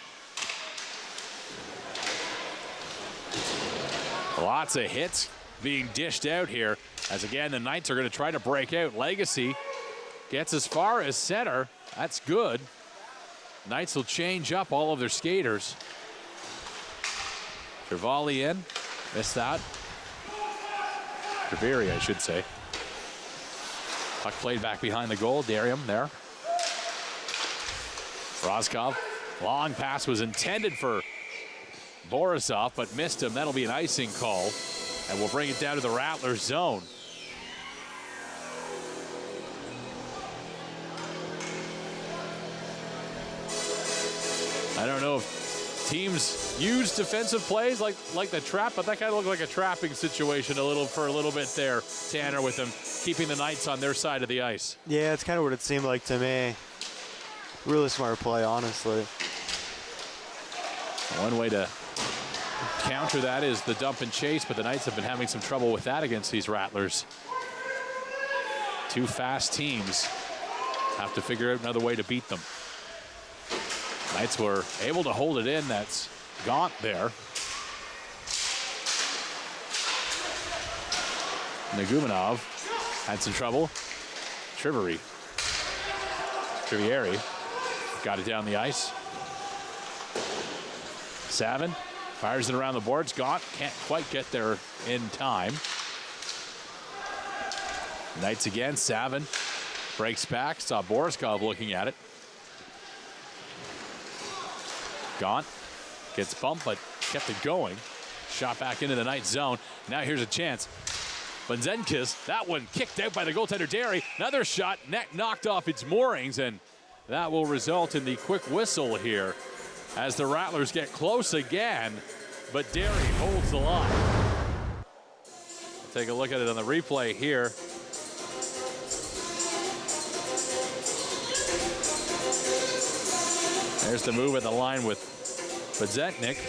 Lots of hits being dished out here, as again the Knights are going to try to break out. Legacy gets as far as center. That's good. Knights will change up all of their skaters. Trevally in. Missed that. Treveri, I should say. Puck played back behind the goal. Darium there. Roscoff. Long pass was intended for Borisov, but missed him. That'll be an icing call. And we'll bring it down to the Rattlers zone. I don't know if teams use defensive plays like the trap, but that kind of looked like a trapping situation for a little bit there, Tanner, with them keeping the Knights on their side of the ice. Yeah, it's kind of what it seemed like to me. Really smart play, honestly. One way to counter that is the dump and chase, but the Knights have been having some trouble with that against these Rattlers. Two fast teams have to figure out another way to beat them. Knights were able to hold it in. That's Gaunt there. Nagumanov had some trouble. Triveri got it down the ice. Savin Fires it around the boards. Gaunt can't quite get there in time. Knights again. Savin breaks back. Saw Boriskov looking at it. Gaunt gets bumped, but kept it going. Shot back into the Knights zone. Now here's a chance. Benzenkis, that one kicked out by the goaltender Derry. Another shot, net knocked off its moorings, and that will result in the quick whistle here as the Rattlers get close again, but Derry holds the line. Take a look at it on the replay here. There's the move at the line with Benzetnik.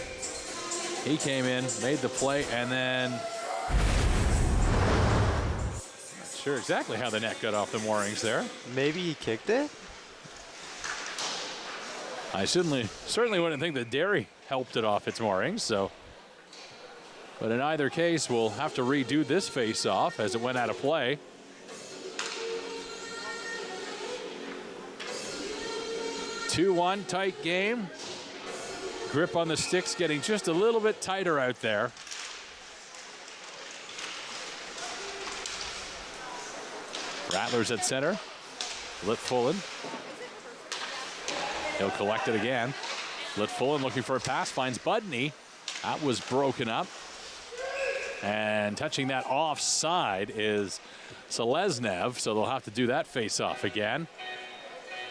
He came in, made the play, and then not sure exactly how the net got off the moorings there. Maybe he kicked it? I certainly wouldn't think that Derry helped it off its moorings, so. But in either case, we'll have to redo this face-off as it went out of play. Two-one, tight game. Grip on the sticks getting just a little bit tighter out there. Rattlers at center. Litfullen. He'll collect it again. Litfullen looking for a pass, finds Budney. That was broken up. And touching that offside is Seleznev, so they'll have to do that face-off again.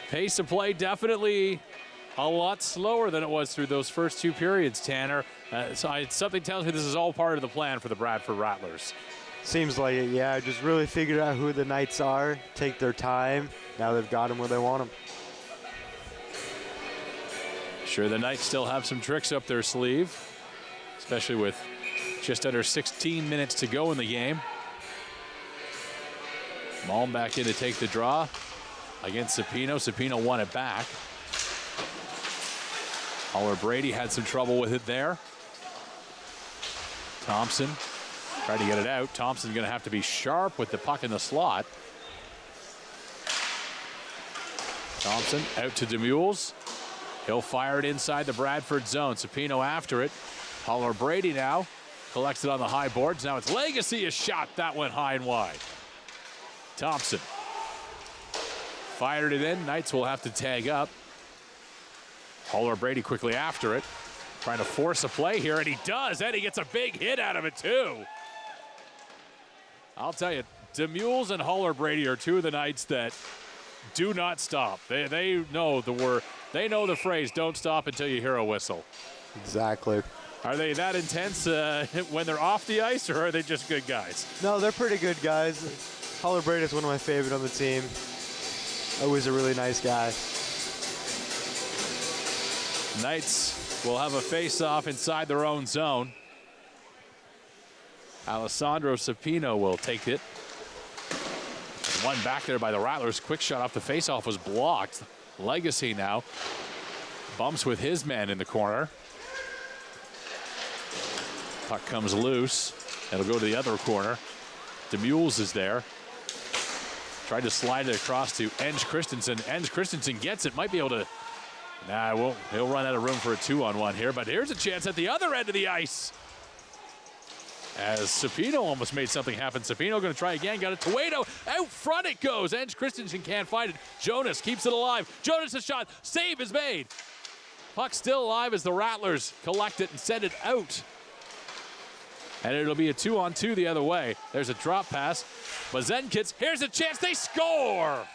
Pace of play definitely a lot slower than it was through those first two periods, Tanner. Something tells me this is all part of the plan for the Bradford Rattlers. Seems like it, yeah. Just really figured out who the Knights are, take their time. Now they've got them where they want them. Sure, the Knights still have some tricks up their sleeve, especially with just under 16 minutes to go in the game. Malm back in to take the draw against Sapino. Sapino won it back. Holler Brady had some trouble with it there. Thompson tried to get it out. Thompson's going to have to be sharp with the puck in the slot. Thompson out to DeMules. He'll fire it inside the Bradford zone. Sapino after it. Holler Brady now collects it on the high boards. Now it's Legacy, a shot that went high and wide. Thompson fired it in. Knights will have to tag up. Holler Brady quickly after it, trying to force a play here, and he does, and he gets a big hit out of it too. I'll tell you, DeMules and Holler Brady are two of the Knights that do not stop. They know the word. They know the phrase, don't stop until you hear a whistle. Exactly. Are they that intense when they're off the ice, or are they just good guys? No, they're pretty good guys. Holler Brady is one of my favorite on the team. Always a really nice guy. Knights will have a face-off inside their own zone. Alessandro Sapino will take it. One back there by the Rattlers. Quick shot off the face-off was blocked. Legacy now bumps with his man in the corner. Puck comes loose. It'll go to the other corner. DeMules is there. Tried to slide it across to Enge Christensen. Enge Christensen gets it. Might be able to. Nah, he'll run out of room for a 2-on-1 here, but here's a chance at the other end of the ice. As Sapino almost made something happen. Sapino going to try again. Got it. Tuedo out front it goes. Enge Christensen can't find it. Jonas keeps it alive. Jonas' shot. Save is made. Puck still alive as the Rattlers collect it and send it out. And it'll be a 2-on-2 the other way. There's a drop pass. Bazenkits, here's a chance. They score.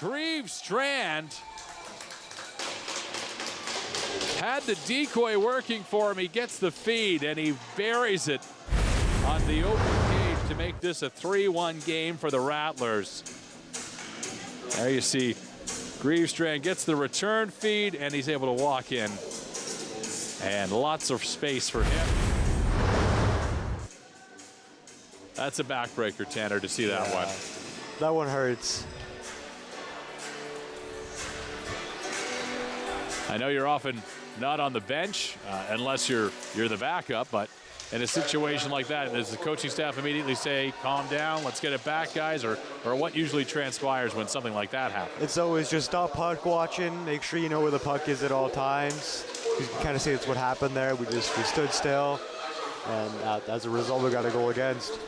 Grieve Strand had the decoy working for him. He gets the feed and he buries it on the open cage to make this a 3-1 game for the Rattlers. There you see Grieve Strand gets the return feed and he's able to walk in. And lots of space for him. That's a backbreaker, Tanner, to see that one. That one hurts. I know you're often not on the bench unless you're the backup, but in a situation like that, does the coaching staff immediately say, calm down, let's get it back, guys, or what usually transpires when something like that happens? It's always just stop puck watching, make sure you know where the puck is at all times. You can kind of see that's what happened there. We stood still, and as a result, we got a goal against.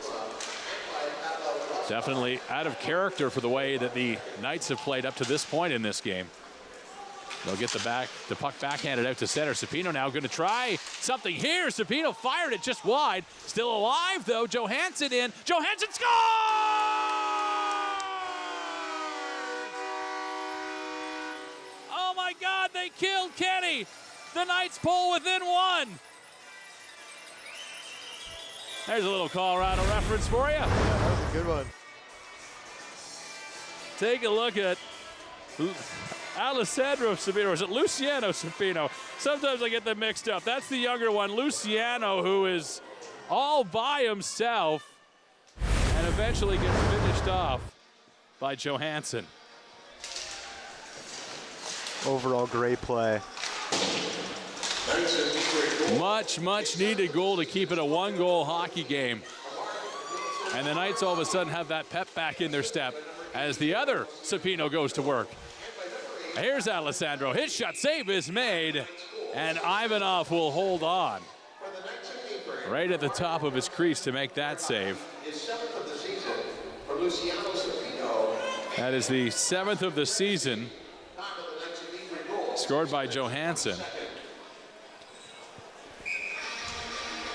Definitely out of character for the way that the Knights have played up to this point in this game. They'll get the puck backhanded out to center. Sapino now going to try something here. Sapino fired it just wide. Still alive, though. Johansson in. Johansson scores! Oh, my God, they killed Kenny. The Knights pull within one. There's a little Colorado reference for you. Yeah, that was a good one. Take a look at Alessandro Sapino, or is it Luciano Sapino? Sometimes I get them mixed up. That's the younger one, Luciano, who is all by himself and eventually gets finished off by Johansson. Overall, great play. Much needed goal to keep it a one-goal hockey game. And the Knights all of a sudden have that pep back in their step as the other Sapino goes to work. Here's Alessandro. His shot save is made, and Ivanov will hold on right at the top of his crease to make that save. That is the 7th of the season, scored by Johansson.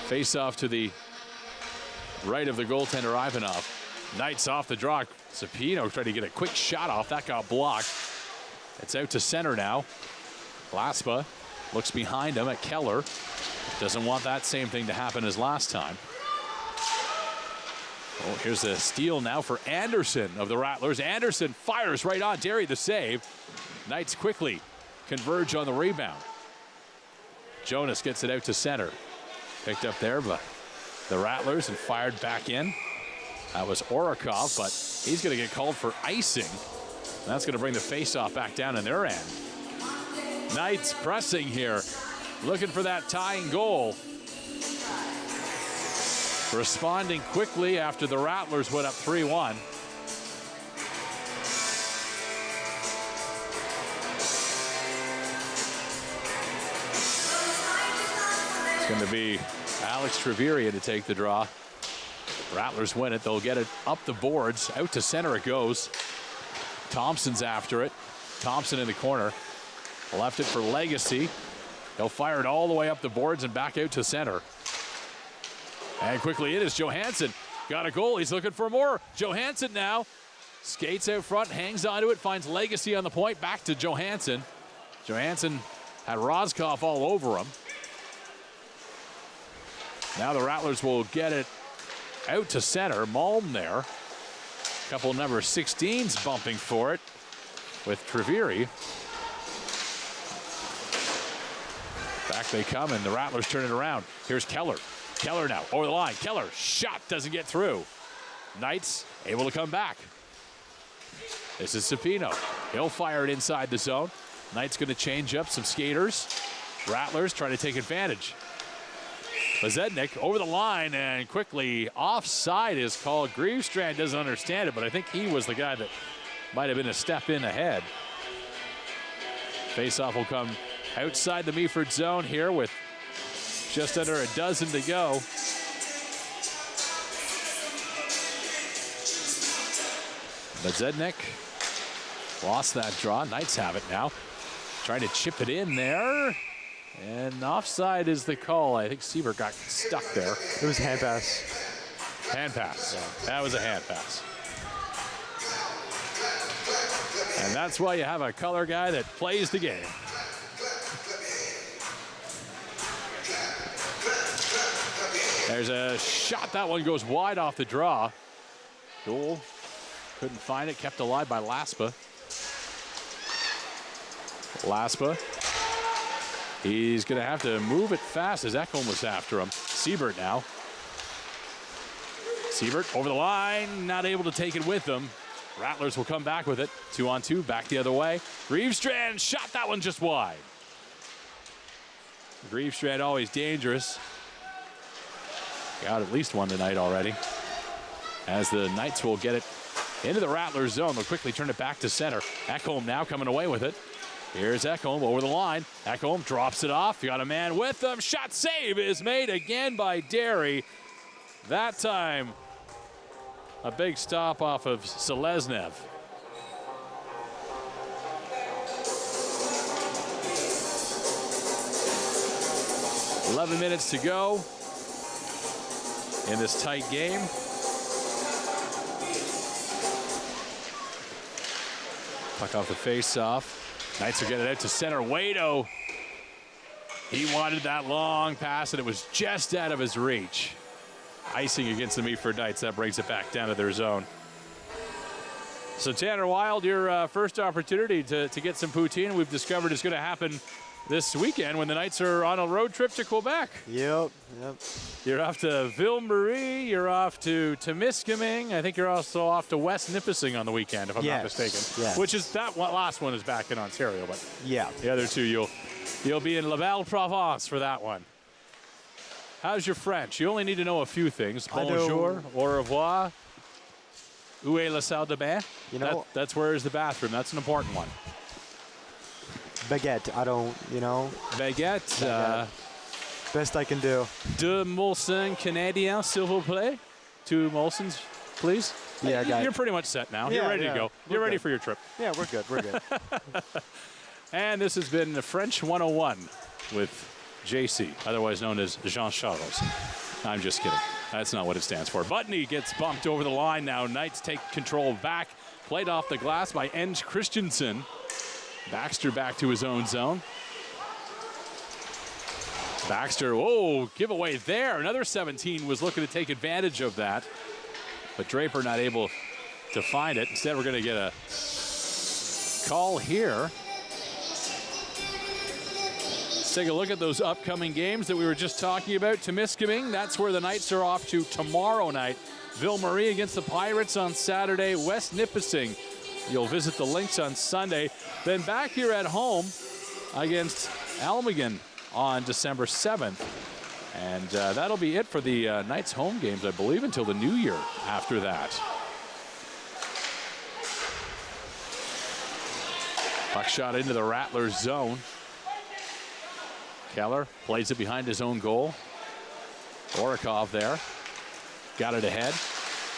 Face off to the right of the goaltender, Ivanov. Knights off the draw. Sapino tried to get a quick shot off. That got blocked. It's out to center now. Laspa looks behind him at Keller. Doesn't want that same thing to happen as last time. Oh, here's a steal now for Anderson of the Rattlers. Anderson fires right on Derry, the save. Knights quickly converge on the rebound. Jonas gets it out to center. Picked up there by the Rattlers and fired back in. That was Orikov, but he's going to get called for icing. That's going to bring the faceoff back down in their end. Knights pressing here, looking for that tying goal. Responding quickly after the Rattlers went up 3-1. It's going to be Alex Treviria to take the draw. Rattlers win it. They'll get it up the boards. Out to center it goes. Thompson's after it. Thompson in the corner. Left it for Legacy. He'll fire it all the way up the boards and back out to center. And quickly it is Johansson. Got a goal. He's looking for more. Johansson now skates out front, hangs onto it, finds Legacy on the point. Back to Johansson. Johansson had Roscoff all over him. Now the Rattlers will get it out to center. Malm there. A couple number 16s bumping for it with Treviri. Back they come, and the Rattlers turn it around. Here's Keller. Keller now over the line. Keller, shot doesn't get through. Knights able to come back. This is Sapino. He'll fire it inside the zone. Knights going to change up some skaters. Rattlers trying to take advantage. Zednik over the line, and quickly offside is called. Grievestrand doesn't understand it, but I think he was the guy that might have been a step in ahead. Faceoff will come outside the Meaford zone here with just under a dozen to go. But Zednik lost that draw. Knights have it now. Trying to chip it in there. And offside is the call. I think Siebert got stuck there. It was a hand pass. Hand pass. Yeah. That was a hand pass. And that's why you have a color guy that plays the game. There's a shot. That one goes wide off the draw. Goal. Couldn't find it. Kept alive by Laspa. Laspa. He's going to have to move it fast as Ekholm was after him. Siebert now. Siebert over the line. Not able to take it with him. Rattlers will come back with it. 2-on-2. Back the other way. Grievestrand shot that one just wide. Grievestrand always dangerous. Got at least one tonight already. As the Knights will get it into the Rattlers zone. They'll quickly turn it back to center. Ekholm now coming away with it. Here's Ekholm over the line. Ekholm drops it off. You got a man with him. Shot save is made again by Derry. That time, a big stop off of Seleznev. "11 minutes to go in this tight game." Puck off the face-off. Knights are getting it out to center. Waito. He wanted that long pass, and it was just out of his reach. Icing against the Meaford Knights. That brings it back down to their zone. So Tanner Wild, your first opportunity to get some poutine, we've discovered is going to happen this weekend when the Knights are on a road trip to Quebec. Yep. You're off to Ville-Marie. You're off to Temiskaming. I think you're also off to West Nipissing on the weekend, if I'm not mistaken. Yes. Which is that last one is back in Ontario, but yeah, the other two you'll be in La Belle Provence for that one. How's your French? You only need to know a few things. Bonjour, au revoir. Où est la salle de bain? You know, that's where is the bathroom. That's an important one. Baguette, I don't, Baguette. Best I can do. Deux Molson Canadiens, s'il vous plaît. 2 Molsons, please. Yeah, I got it. You're pretty much set now. Yeah, You're ready to go. You're ready for your trip. Yeah, we're good. We're good. And this has been the French 101 with JC, otherwise known as Jean Charles. I'm just kidding. That's not what it stands for. Butney gets bumped over the line now. Knights take control back. Played off the glass by Enge Christensen. Baxter back to his own zone. Baxter, giveaway there. Another 17 was looking to take advantage of that. But Draper not able to find it. Instead, we're going to get a call here. Let's take a look at those upcoming games that we were just talking about. Temiskaming, that's where the Knights are off to tomorrow night. Ville-Marie against the Pirates on Saturday. West Nipissing, you'll visit the Lynx on Sunday. Then back here at home against Almagan on December 7th. And that'll be it for the Knights home games, I believe, until the new year after that. Puck shot into the Rattlers zone. Keller plays it behind his own goal. Orikov there. Got it ahead.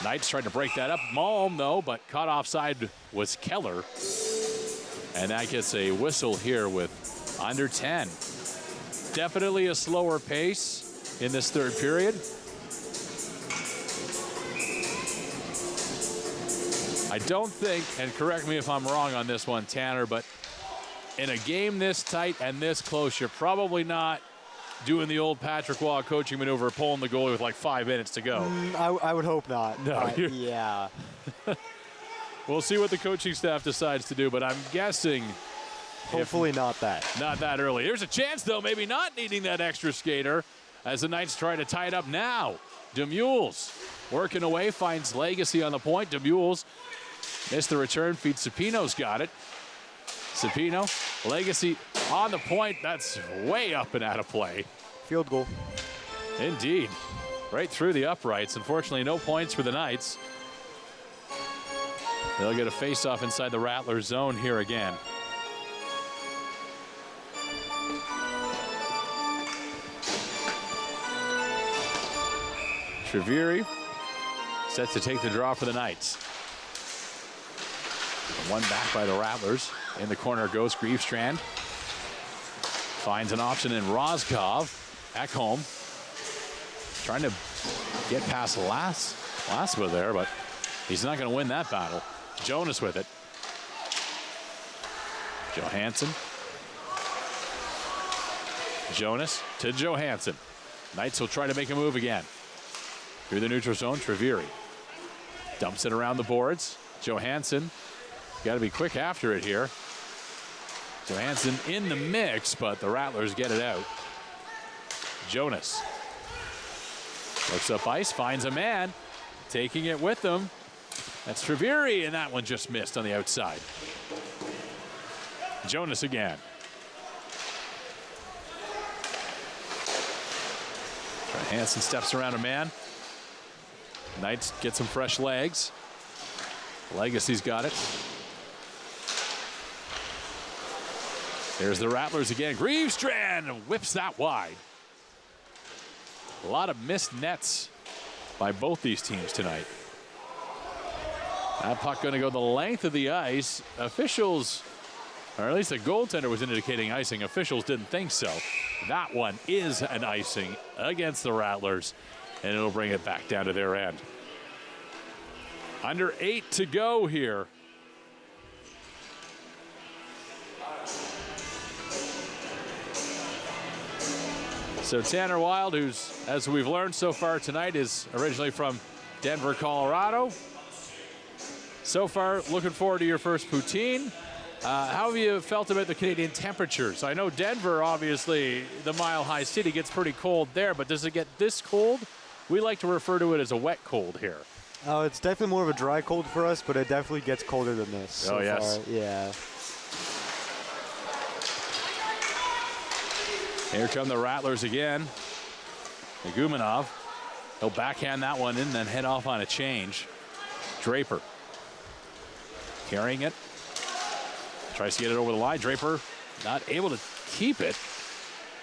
Knights tried to break that up. Malm, though, but caught offside was Keller. And that gets a whistle here with under 10. Definitely a slower pace in this third period. I don't think, and correct me if I'm wrong on this one, Tanner, but in a game this tight and this close, you're probably not doing the old Patrick Waugh coaching maneuver, pulling the goalie with like 5 minutes to go. I would hope not. No, yeah. We'll see what the coaching staff decides to do, but I'm guessing hopefully not that. Not that early. There's a chance, though, maybe not needing that extra skater as the Knights try to tie it up now. Demules working away, finds Legacy on the point. Demules missed the return, feed Sapino's got it. Sapino, Legacy on the point. That's way up and out of play. Field goal. Indeed. Right through the uprights. Unfortunately, no points for the Knights. They'll get a face-off inside the Rattlers zone here again. Treviri set to take the draw for the Knights. One back by the Rattlers. In the corner goes Griefstrand. Finds an option in Roscoe. Ekholm trying to get past Lasva there, but he's not going to win that battle. Jonas with it. Johansson. Jonas to Johansson. Knights will try to make a move again. Through the neutral zone, Treviri dumps it around the boards. Johansson got to be quick after it here. Johansson in the mix, but the Rattlers get it out. Jonas looks up ice, finds a man, taking it with them. That's Treviri, and that one just missed on the outside. Jonas again. Johansson steps around a man. Knights get some fresh legs. Legacy's got it. There's the Rattlers again. Grevestrand whips that wide. A lot of missed nets by both these teams tonight. That puck going to go the length of the ice. Officials, or at least the goaltender was indicating icing. Officials didn't think so. That one is an icing against the Rattlers, and it'll bring it back down to their end. Under 8 to go here. So Tanner Wild, who's, as we've learned so far tonight, is originally from Denver, Colorado. So far, looking forward to your first poutine. How have you felt about the Canadian temperatures? I know Denver, obviously, the mile-high city, gets pretty cold there, but does it get this cold? We like to refer to it as a wet cold here. Oh, it's definitely more of a dry cold for us, but it definitely gets colder than this. So yes. Far. Yeah. Here come the Rattlers again. Nagumanov. He'll backhand that one in, then head off on a change. Draper carrying it. Tries to get it over the line. Draper not able to keep it.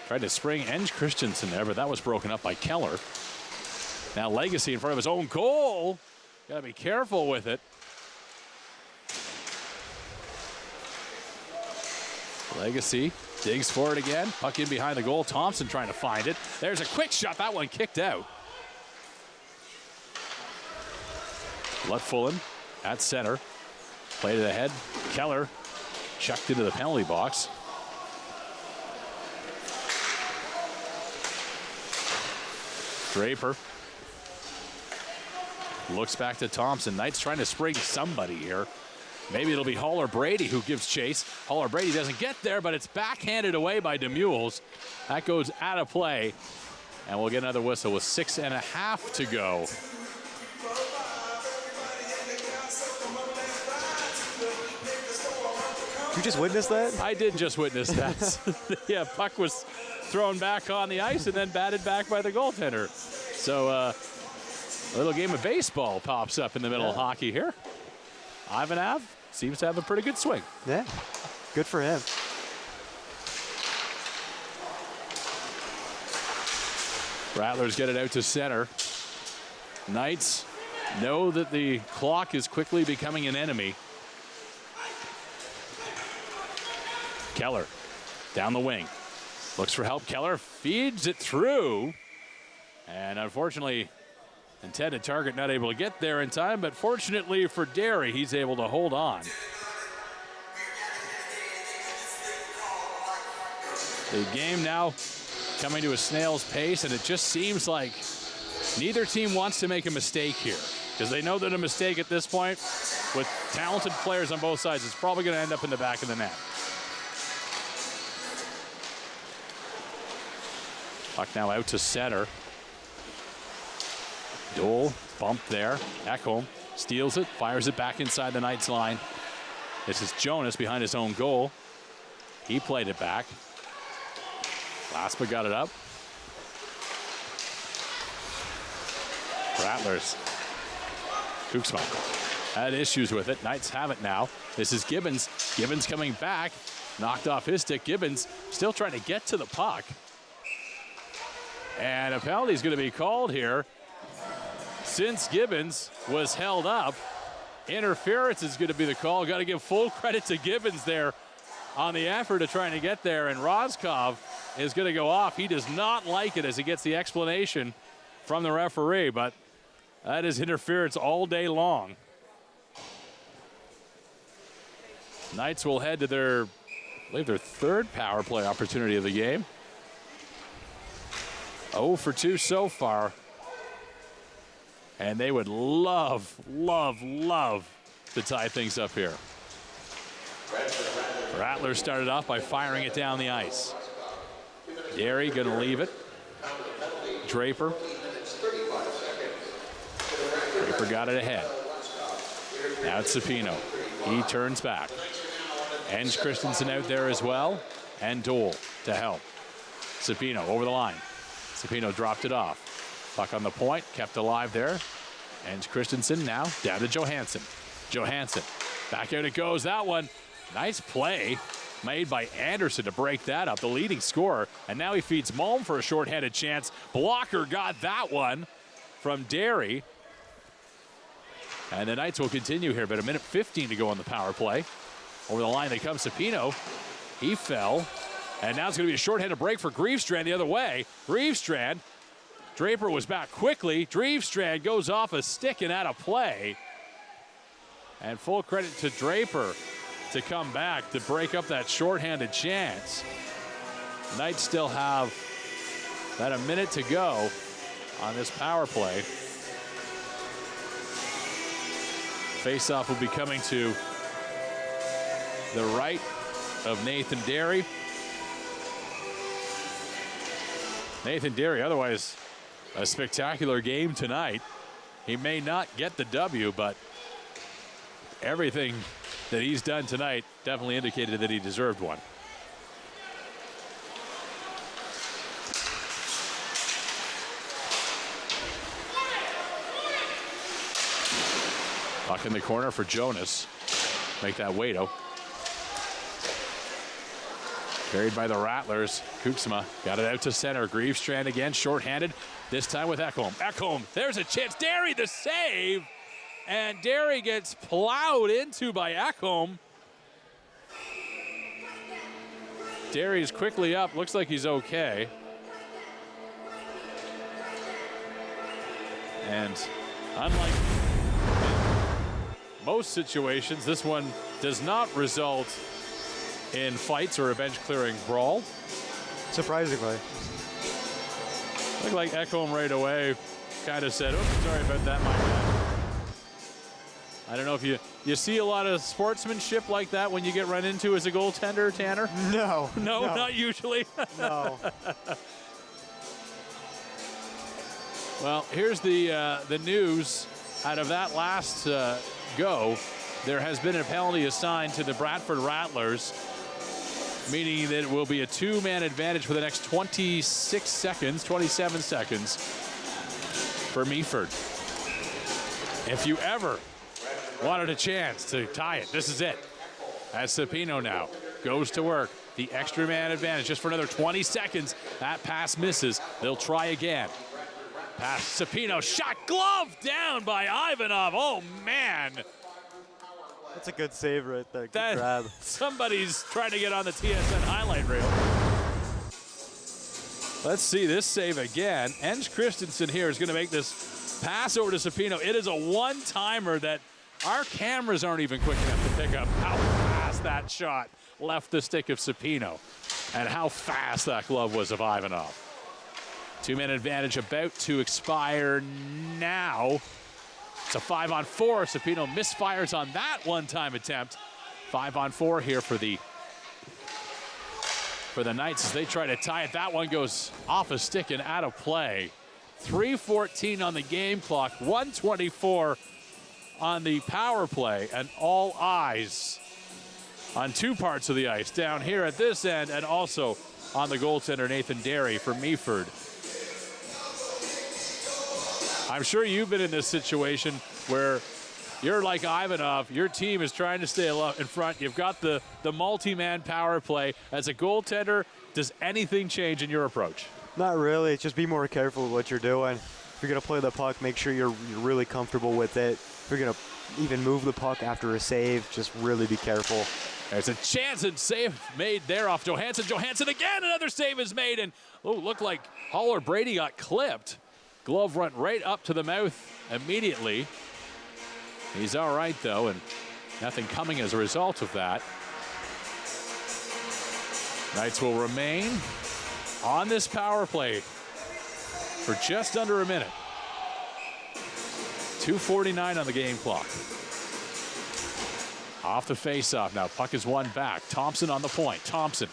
Tried to spring Enge Christensen there, but that was broken up by Keller. Now Legacy in front of his own goal. Got to be careful with it. Legacy digs for it again. Puck in behind the goal. Thompson trying to find it. There's a quick shot. That one kicked out. Lutfullen at center. Played it ahead. Keller chucked into the penalty box. Draper looks back to Thompson. Knights trying to spring somebody here. Maybe it'll be Haller Brady who gives chase. Haller Brady doesn't get there, but it's backhanded away by DeMules. That goes out of play, and we'll get another whistle with 6.5 to go. You just witnessed that? I did just witness that. Yeah, puck was thrown back on the ice and then batted back by the goaltender. So a little game of baseball pops up in the middle of hockey here. Ivanov seems to have a pretty good swing. Yeah, good for him. Rattlers get it out to center. Knights know that the clock is quickly becoming an enemy. Keller down the wing. Looks for help. Keller feeds it through. And unfortunately, intended target not able to get there in time, but fortunately for Derry, he's able to hold on. The game now coming to a snail's pace, and it just seems like neither team wants to make a mistake here, because they know that a mistake at this point, with talented players on both sides, is probably going to end up in the back of the net. Puck now out to center. Dole bumped there. Ekholm steals it, fires it back inside the Knights line. This is Jonas behind his own goal. He played it back. Laspa got it up. Rattlers. Kuksma had issues with it. Knights have it now. This is Gibbons. Gibbons coming back. Knocked off his stick. Gibbons still trying to get to the puck. And a penalty is going to be called here. Since Gibbons was held up, interference is going to be the call. Got to give full credit to Gibbons there on the effort of trying to get there. And Roscoff is going to go off. He does not like it as he gets the explanation from the referee, but that is interference all day long. Knights will head to their, I believe, their third power play opportunity of the game. 0 for 2 so far. And they would love, love, love to tie things up here. Rattlers started off by firing it down the ice. Derry going to leave it. Draper. Draper got it ahead. Now it's Sapino. He turns back. Enge Christensen out there as well. And Dole to help. Sapino over the line. Sapino dropped it off. Puck on the point, kept alive there. Enge Christensen now down to Johansson. Johansson, back out it goes. That one, nice play made by Anderson to break that up, the leading scorer. And now he feeds Malm for a shorthanded chance. Blocker got that one from Derry. And the Knights will continue here, but a minute 15 to go on the power play. Over the line they come Sapino. He fell. And now it's going to be a shorthanded break for Griefstrand the other way. Griefstrand, Draper was back quickly. Griefstrand goes off a stick and out of play. And full credit to Draper to come back to break up that shorthanded chance. Knights still have about a minute to go on this power play. Faceoff will be coming to the right of Nathan Derry. Nathan Derry, otherwise a spectacular game tonight. He may not get the W, but everything that he's done tonight definitely indicated that he deserved one. Puck in the corner for Jonas. Make that Waito. Carried by the Rattlers. Kooksma got it out to center. Griefstrand again, shorthanded. This time with Ekholm. Ekholm, there's a chance. Derry the save. And Derry gets plowed into by Ekholm. Derry's quickly up. Looks like he's okay. And unlike most situations, this one does not result in fights or a bench clearing brawl. Surprisingly. Looked like Ekholm right away kind of said, "Oops, sorry about that, my bad." I don't know if you see a lot of sportsmanship like that when you get run into as a goaltender, Tanner? No. No, not usually. No. Well, here's the news out of that last go. There has been a penalty assigned to the Bradford Rattlers, meaning that it will be a two-man advantage for the next 27 seconds for Meaford. If you ever wanted a chance to tie it, this is it. As Sapino now goes to work, the extra man advantage just for another 20 seconds. That pass misses. They'll try again. Pass Sapino, shot, glove down by Ivanov. Oh, man. That's a good save right there. Good grab. Somebody's trying to get on the TSN highlight reel. Let's see this save again. Enge Christensen here is going to make this pass over to Sapino. It is a one-timer that our cameras aren't even quick enough to pick up how fast that shot left the stick of Sapino and how fast that glove was of Ivanov. Two-man advantage about to expire now. It's a 5-on-4. Sapino misfires on that one-time attempt. 5-on-4 here for the Knights as they try to tie it. That one goes off a stick and out of play. 3:14 on the game clock. 1:24 on the power play, and all eyes on two parts of the ice, down here at this end and also on the goaltender Nathan Derry for Meaford. I'm sure you've been in this situation where you're like Ivanov, your team is trying to stay in front. You've got the multi-man power play. As a goaltender, does anything change in your approach? Not really. Just be more careful with what you're doing. If you're going to play the puck, make sure you're really comfortable with it. If you're going to even move the puck after a save, just really be careful. There's a chance and save made there off Johansson. Johansson again, another save is made, and looked like Haller Brady got clipped. Glove went right up to the mouth immediately. He's all right, though, and nothing coming as a result of that. Knights will remain on this power play for just under a minute. 2:49 on the game clock. Off the faceoff now. Puck is won back. Thompson on the point. Thompson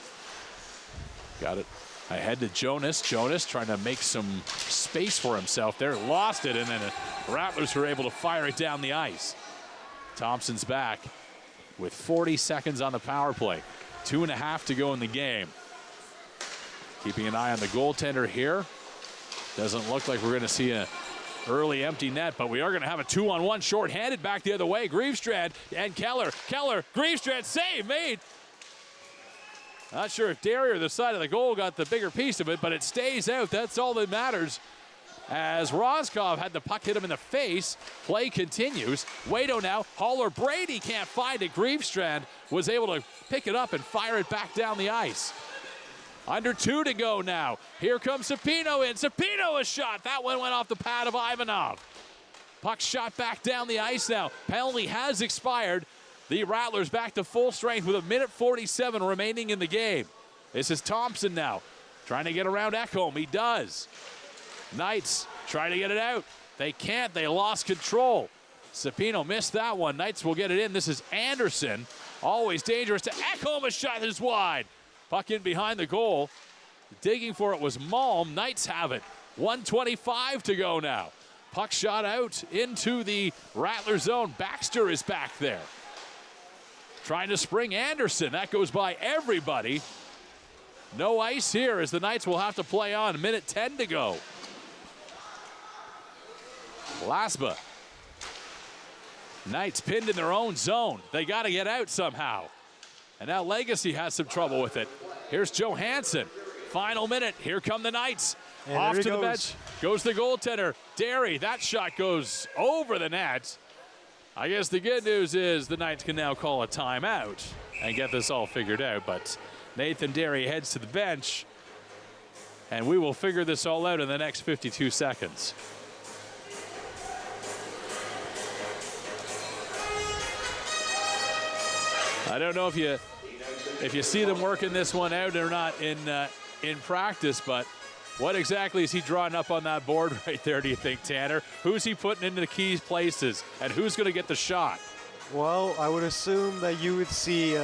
got it ahead to Jonas. Jonas trying to make some space for himself there. Lost it, and then the Rattlers were able to fire it down the ice. Thompson's back with 40 seconds on the power play. 2.5 to go in the game. Keeping an eye on the goaltender here. Doesn't look like we're going to see an early empty net, but we are going to have a 2-on-1 shorthanded back the other way. Griefstrand and Keller. Griefstrand save made. Not sure if Derry or the side of the goal got the bigger piece of it, but it stays out. That's all that matters. As Roscoff had the puck hit him in the face, play continues. Waito now, Haller Brady can't find it. Griefstrand was able to pick it up and fire it back down the ice. Under 2 to go now. Here comes Sapino in. Sapino a shot. That one went off the pad of Ivanov. Puck shot back down the ice now. Penalty has expired. The Rattlers back to full strength with 1:47 remaining in the game. This is Thompson now, trying to get around Ekholm. He does. Knights trying to get it out. They can't. They lost control. Sapino missed that one. Knights will get it in. This is Anderson. Always dangerous to Ekholm. A shot is wide. Puck in behind the goal. Digging for it was Malm. Knights have it. 1:25 to go now. Puck shot out into the Rattler zone. Baxter is back there. Trying to spring Anderson. That goes by everybody. No ice here as the Knights will have to play on. 1:10 to go. Lasba. Knights pinned in their own zone. They got to get out somehow. And now Legacy has some trouble with it. Here's Johansson. Final minute. Here come the Knights. And off to the bench goes the goaltender. Derry. That shot goes over the net. I guess the good news is the Knights can now call a timeout and get this all figured out. But Nathan Derry heads to the bench, and we will figure this all out in the next 52 seconds. I don't know if you see them working this one out or not in practice, but what exactly is he drawing up on that board right there, do you think, Tanner? Who's he putting into the key places, and who's going to get the shot? Well, I would assume that you would see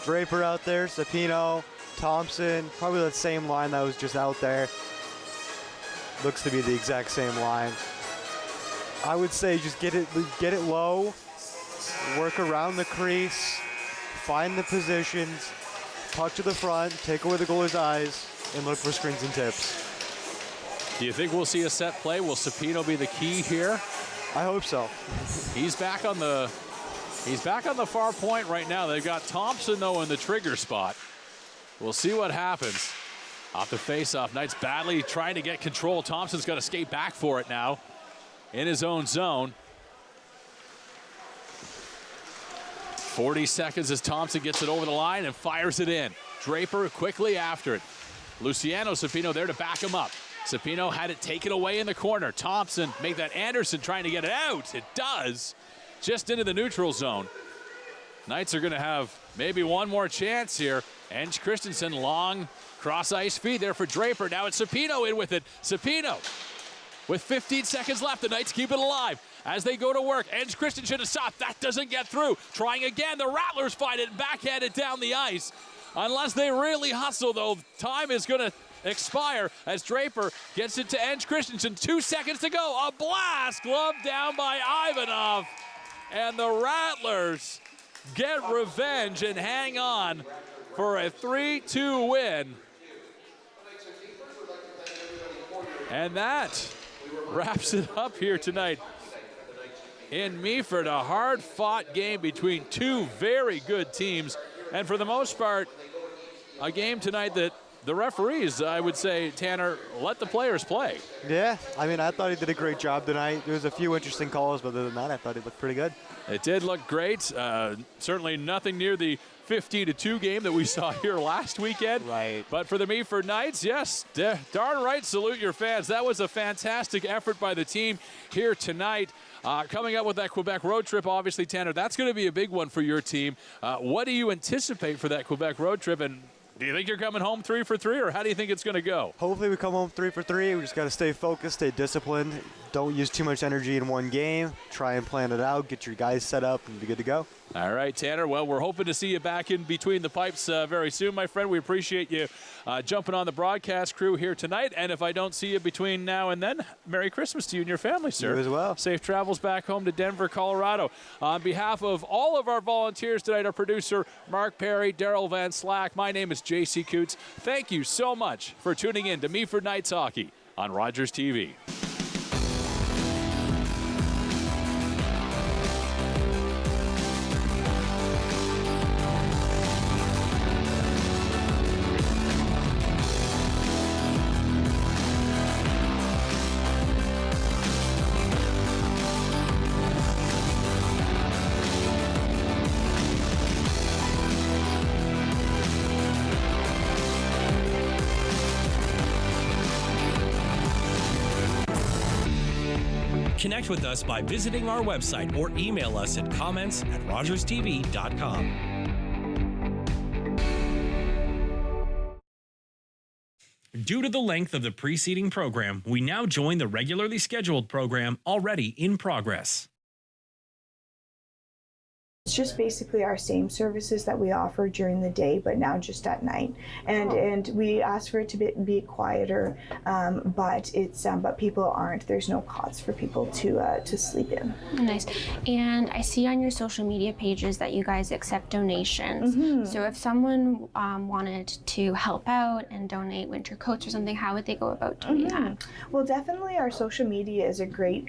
Draper out there, Sapino, Thompson, probably that same line that was just out there. Looks to be the exact same line. I would say just get it low, work around the crease, find the positions, puck to the front, take away the goalie's eyes, and look for screens and tips. Do you think we'll see a set play? Will Sapino be the key here? I hope so. He's back on the far point right now. They've got Thompson though in the trigger spot. We'll see what happens. Off the face-off, Knights badly trying to get control. Thompson's got to skate back for it now in his own zone. 40 seconds as Thompson gets it over the line and fires it in. Draper quickly after it. Luciano Sapino there to back him up. Sapino had it taken away in the corner. Thompson make that Anderson trying to get it out. It does. Just into the neutral zone. Knights are going to have maybe one more chance here. Enge Christensen, long cross-ice feed there for Draper. Now it's Sapino in with it. Sapino with 15 seconds left. The Knights keep it alive as they go to work. Enge Christensen to stop. That doesn't get through. Trying again. The Rattlers find it and backhand it down the ice. Unless they really hustle, though, time is going to expire as Draper gets it to Enge Christensen. 2 seconds to go. A blast. Glove down by Ivanov. And the Rattlers get revenge and hang on for a 3-2 win. And that wraps it up here tonight in Meaford. A hard-fought game between two very good teams. And for the most part, a game tonight that the referees, I would say, Tanner, let the players play. Yeah, I mean, I thought he did a great job tonight. There was a few interesting calls, but other than that, I thought he looked pretty good. It did look great. Certainly nothing near the 15-2 game that we saw here last weekend. Right. But for the Meaford Knights, yes, darn right, salute your fans. That was a fantastic effort by the team here tonight. Coming up with that Quebec road trip, obviously, Tanner, that's going to be a big one for your team. What do you anticipate for that Quebec road trip? And do you think you're coming home 3 for 3, or how do you think it's going to go? Hopefully we come home 3 for 3. We just got to stay focused, stay disciplined. Don't use too much energy in one game. Try and plan it out, get your guys set up, and be good to go. All right, Tanner. Well, we're hoping to see you back in between the pipes very soon, my friend. We appreciate you jumping on the broadcast crew here tonight. And if I don't see you between now and then, Merry Christmas to you and your family, sir. You as well. Safe travels back home to Denver, Colorado. On behalf of all of our volunteers tonight, our producer, Mark Perry, Daryl Van Slack, my name is J.C. Coots. Thank you so much for tuning in to Meaford Knights Hockey on Rogers TV. Connect with us by visiting our website or email us at comments@rogerstv.com. Due to the length of the preceding program, we now join the regularly scheduled program already in progress. It's just basically our same services that we offer during the day, but now just at night. And we ask for it to be quieter, but people aren't. There's no cots for people to sleep in. Nice. And I see on your social media pages that you guys accept donations. Mm-hmm. So if someone wanted to help out and donate winter coats or something, how would they go about doing that? Well, definitely our social media is a great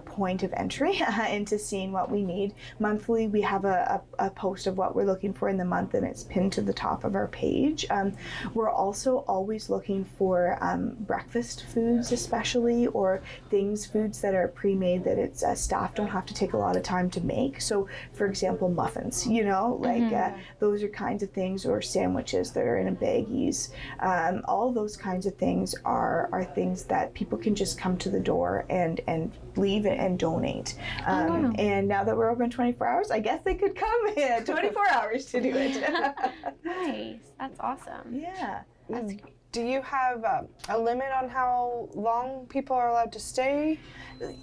point of entry into seeing what we need. Monthly, we have a post of what we're looking for in the month, and it's pinned to the top of our page. We're also always looking for breakfast foods, especially, or foods that are pre-made that it's staff don't have to take a lot of time to make. So, for example, muffins, those are kinds of things, or sandwiches that are in baggies. All those kinds of things are things that people can just come to the door and leave and donate. And now that we're open 24 hours, I guess they could come in 24 hours to do it. Nice. That's awesome. Yeah. That's great. Do you have a limit on how long people are allowed to stay?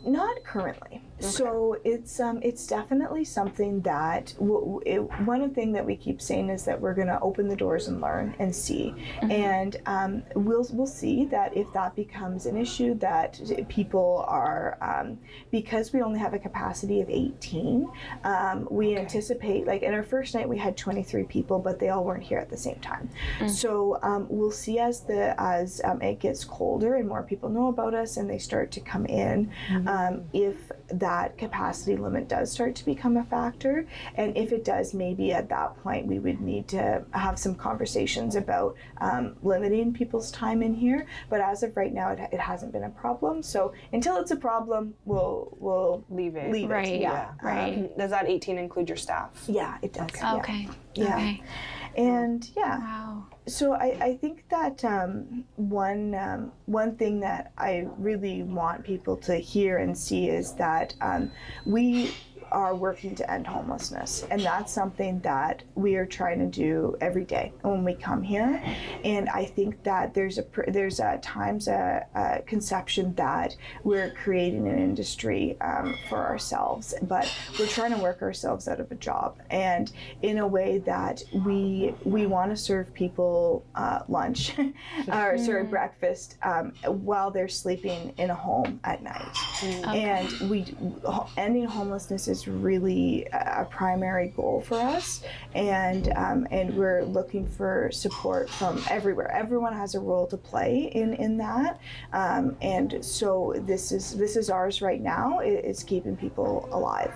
Not currently. Okay. So it's definitely something that one thing that we keep saying is that we're going to open the doors and learn and see, and we'll see that if that becomes an issue, that people are because we only have a capacity of 18. We anticipate, like in our first night we had 23 people, but they all weren't here at the same time. So we'll see as it gets colder and more people know about us and they start to come in, if that capacity limit does start to become a factor, and if it does, maybe at that point we would need to have some conversations about limiting people's time in here. But as of right now, it hasn't been a problem. So until it's a problem, we'll leave it. Right. Yeah. Right. Does that 18 include your staff? Yeah, it does. Okay. Yeah. Okay. And yeah. Wow. So I think that one thing that I really want people to hear and see is that we are working to end homelessness, and that's something that we are trying to do every day when we come here. And I think that there's at times a conception that we're creating an industry for ourselves, but we're trying to work ourselves out of a job, and in a way that we want to serve people lunch or breakfast while they're sleeping in a home at night. And ending homelessness is really a primary goal for us, and we're looking for support from everywhere. Everyone has a role to play in that, and so this is ours right now. It's keeping people alive.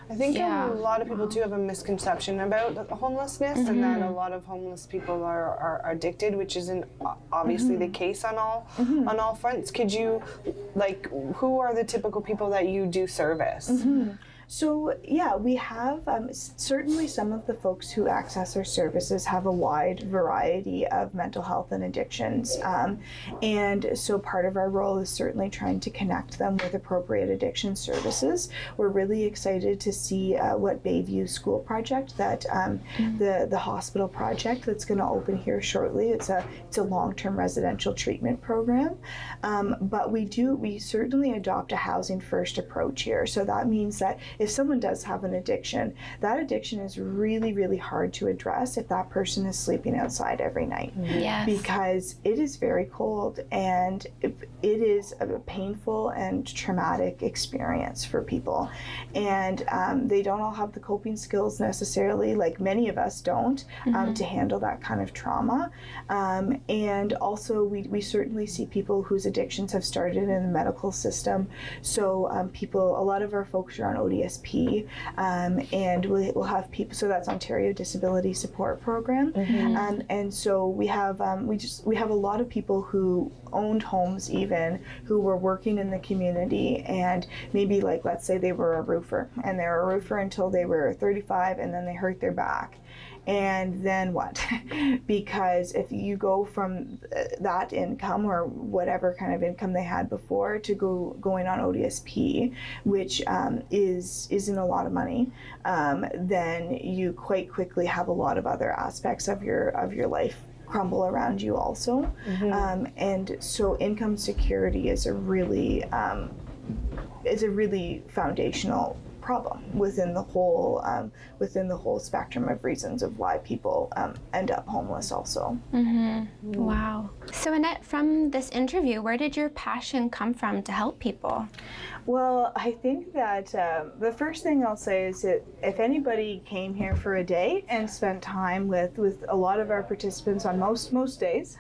I think a lot of people do have a misconception about homelessness, and that a lot of homeless people are addicted, which isn't obviously the case on all fronts. Could you, who are the typical people that you do service? So yeah, we have certainly some of the folks who access our services have a wide variety of mental health and addictions, and so part of our role is certainly trying to connect them with appropriate addiction services. We're really excited to see what Bayview School project, that the hospital project that's going to open here shortly. It's a long-term residential treatment program, but we certainly adopt a housing first approach here. So that means that if someone does have an addiction, that addiction is really, really hard to address if that person is sleeping outside every night. Yes. Because it is very cold, and it is a painful and traumatic experience for people. And they don't all have the coping skills necessarily, like many of us don't, to handle that kind of trauma. And also we certainly see people whose addictions have started in the medical system. So a lot of our folks are on ODSP, and we'll have people, so that's Ontario Disability Support Program. And so we have a lot of people who owned homes, even, who were working in the community, and maybe, let's say they were a roofer, and they were a roofer until they were 35, and then they hurt their back. and then what? Because if you go from that income or whatever kind of income they had before to going on ODSP, which isn't a lot of money, then you quite quickly have a lot of other aspects of your life crumble around you also. And so income security is a really foundational problem within the whole spectrum of reasons of why people end up homeless also. Wow. So Annette, from this interview, where did your passion come from to help people? Well, I think that the first thing I'll say is that if anybody came here for a day and spent time with a lot of our participants on most days,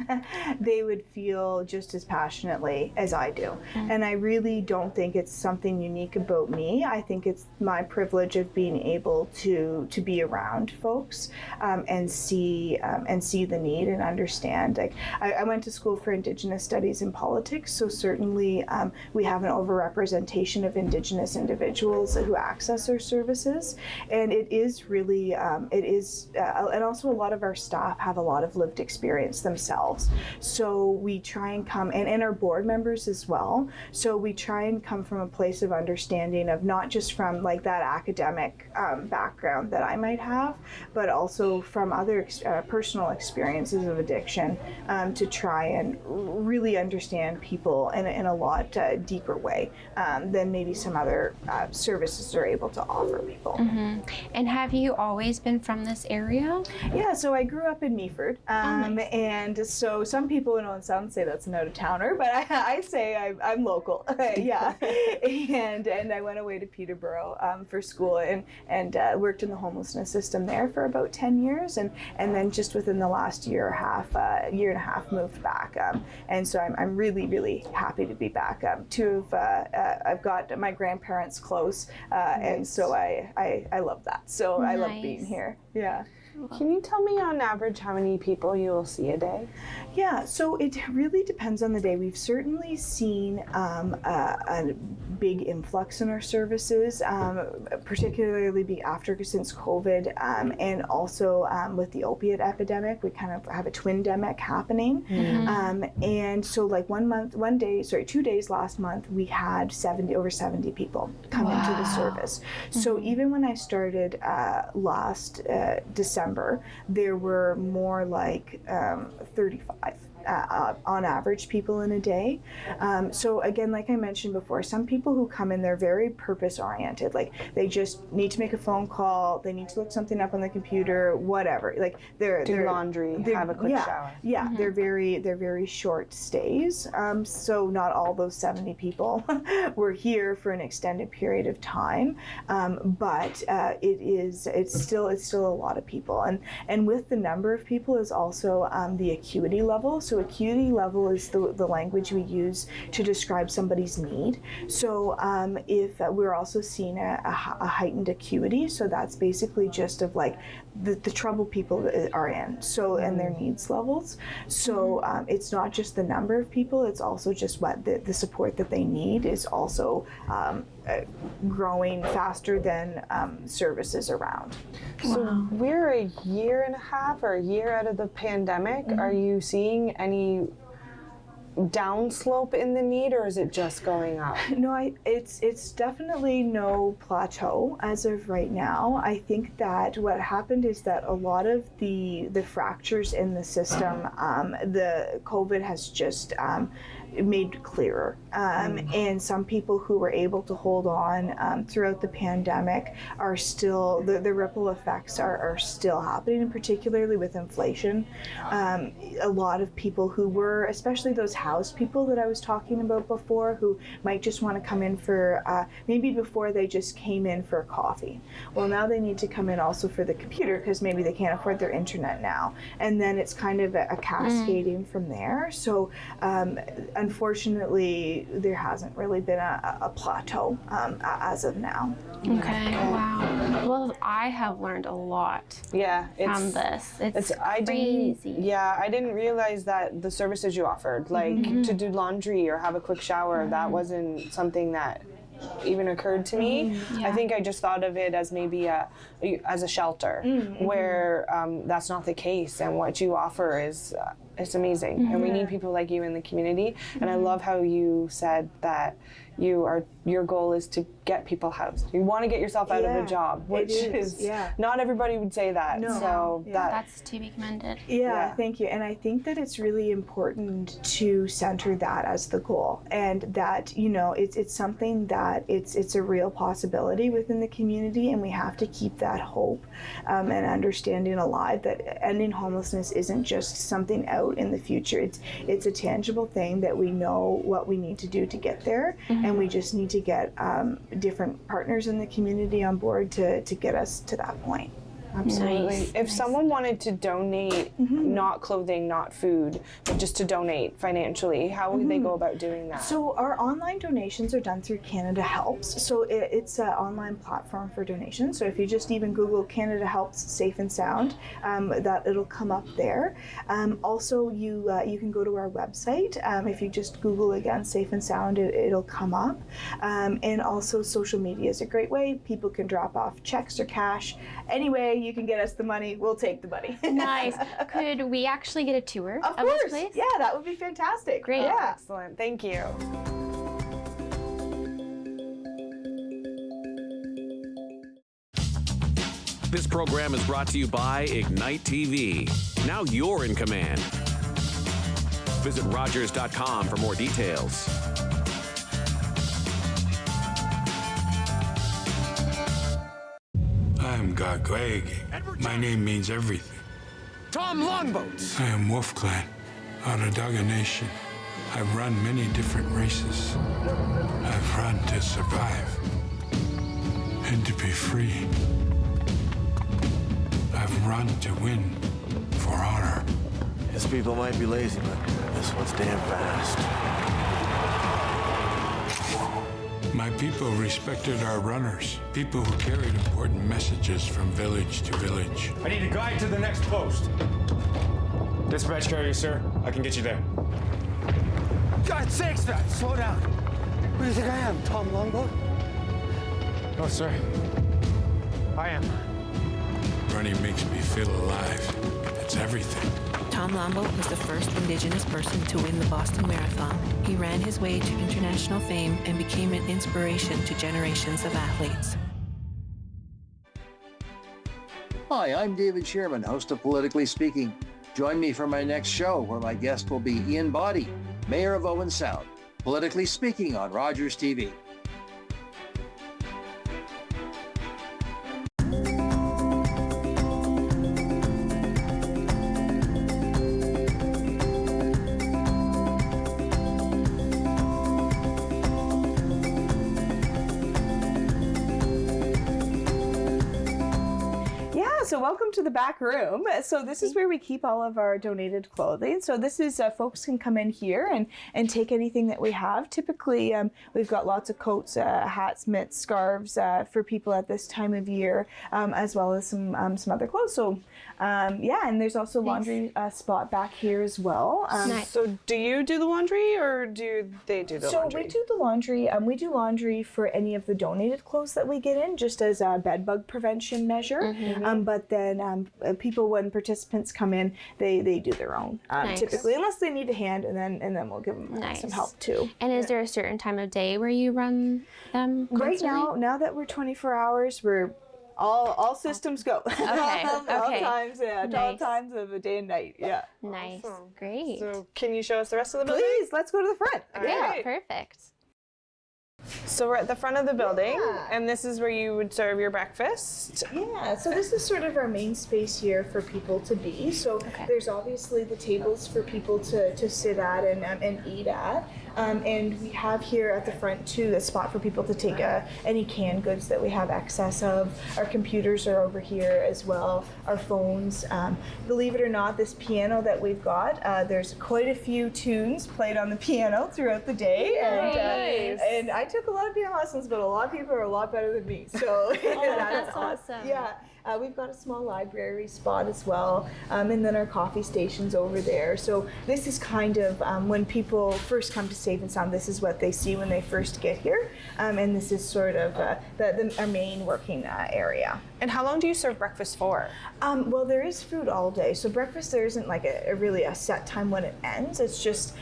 they would feel just as passionately as I do. And I really don't think it's something unique about me. I think it's my privilege of being able to be around folks and see the need and understand. Like I went to school for Indigenous Studies and Politics, so certainly we have an overrepresentation of Indigenous individuals who access our services, and it is really and also a lot of our staff have a lot of lived experience themselves. So we try and come, and our board members as well. So we try and come from a place of understanding of not just from like that academic background that I might have, but also from other personal experiences of addiction to try and really understand people in a lot deeper way than maybe some other services are able to offer people. And have you always been from this area? Yeah, so I grew up in Meaford, nice. And so some people in some say that's an out-of-towner, but I say I'm local. Yeah, and I went away to Peterborough for school and worked in the homelessness system there for about 10 years, and then just within the last year and a half moved back, and so I'm really happy to be back. I've got my grandparents close, and so I love that. So I love being here. Yeah. Can you tell me on average how many people you will see a day? Yeah, so it really depends on the day. We've certainly seen a big influx in our services, particularly since COVID, and also with the opiate epidemic. We kind of have a twin-demic happening. And so like 2 days last month, we had over 70 people come into the service. So even when I started last December, there were more like 35 on average people in a day. So again, like I mentioned before, some people who come in, they're very purpose oriented. Like they just need to make a phone call, they need to look something up on the computer, whatever. Like they're laundry, have a quick shower. Yeah, they're very short stays. So not all those 70 people were here for an extended period of time, but it's still a lot of people. And with the number of people is also the acuity level. So acuity level is the language we use to describe somebody's need. So if we're also seeing a heightened acuity, so that's basically just of like the trouble people are in, so and their needs levels. So it's not just the number of people, it's also just what the support that they need is also growing faster than services around. So we're a year and a half or a year out of the pandemic. Are you seeing any downslope in the need, or is it just going up? No, it's definitely no plateau as of right now. I think that what happened is that a lot of the fractures in the system, the COVID has just made clearer. And some people who were able to hold on throughout the pandemic are still, the ripple effects are still happening, and particularly with inflation. A lot of people who were, especially those housed people that I was talking about before, who might just want to come in for, maybe before they just came in for coffee. Well, now they need to come in also for the computer because maybe they can't afford their internet now. And then it's kind of a cascading from there. So unfortunately, there hasn't really been a plateau as of now. Okay, wow. Well, I have learned a lot from this. It's crazy. I didn't realize that the services you offered, like to do laundry or have a quick shower, that wasn't something that even occurred to me. Yeah. I think I just thought of it as maybe as a shelter, where that's not the case, and what you offer is it's amazing, and we need people like you in the community. And I love how you said that your goal is to get people housed. You want to get yourself out of a job, which is not everybody would say that. No. So that's to be commended. Yeah, thank you. And I think that it's really important to center that as the goal, and that, you know, it's something that it's a real possibility within the community, and we have to keep that hope and understanding alive that ending homelessness isn't just something out in the future. It's a tangible thing that we know what we need to do to get there, and we just need to get different partners in the community on board to get us to that point. Absolutely. Nice. If someone wanted to donate, not clothing, not food, but just to donate financially, how would they go about doing that? So our online donations are done through Canada Helps. So it's an online platform for donations. So if you just even Google Canada Helps Safe and Sound, that it'll come up there. Also, you can go to our website. If you just Google again Safe and Sound, it'll come up. And also social media is a great way. People can drop off checks or cash. Anyway, you can get us the money, we'll take the money. Nice. Could we actually get a tour of this course. place? Yeah, that would be fantastic. Great. Yeah. Excellent. Thank you. This program is brought to you by Ignite TV. Now you're in command. Visit Rogers.com for more details. I am Gagweg. My name means everything. Tom Longboats. I am Wolf Clan, Onondaga Nation. I've run many different races. I've run to survive and to be free. I've run to win for honor. His people might be lazy, but this one's damn fast. My people respected our runners, people who carried important messages from village to village. I need a guide to the next post. Dispatch carrier, sir. I can get you there. God's sakes, man, slow down. Who do you think I am, Tom Longboat? No, sir. I am. Running makes me feel alive. It's everything. Tom Longboat was the first Indigenous person to win the Boston Marathon. He ran his way to international fame and became an inspiration to generations of athletes. Hi, I'm David Sherman, host of Politically Speaking. Join me for my next show, where my guest will be Ian Boddy, Mayor of Owen Sound. Politically Speaking on Rogers TV. So welcome to the back room. So this is where we keep all of our donated clothing. So this is, folks can come in here and take anything that we have. Typically, we've got lots of coats, hats, mitts, scarves for people at this time of year, as well as some other clothes. So yeah, and there's also laundry spot back here as well. Nice. So do you do the laundry, or do they do the laundry? So we do the laundry. We do laundry for any of the donated clothes that we get in, just as a bed bug prevention measure. But then people, when participants come in, they do their own typically, unless they need a hand, and then we'll give them some help too. And is there a certain time of day where you run them constantly? Right now that we're 24 hours, we're all systems go. Okay. all times, all times of the day and night. Yeah. Nice. Awesome. Great. So can you show us the rest of the building? Please, let's go to the front. Yeah, perfect. So we're at the front of the building, and this is where you would serve your breakfast. Yeah, so this is sort of our main space here for people to be. So there's obviously the tables for people to sit at and eat at. And we have here at the front too a spot for people to take any canned goods that we have excess of. Our computers are over here as well, our phones. Believe it or not, this piano that we've got, there's quite a few tunes played on the piano throughout the day. And I took a lot of piano lessons, but a lot of people are a lot better than me. So that's awesome. Yeah. We've got a small library spot as well, and then our coffee station's over there. So this is kind of when people first come to Safe and Sound, this is what they see when they first get here, and this is sort of our main working area. And how long do you serve breakfast for? Well, there is food all day. So breakfast, there isn't like really a set time when it ends. It's just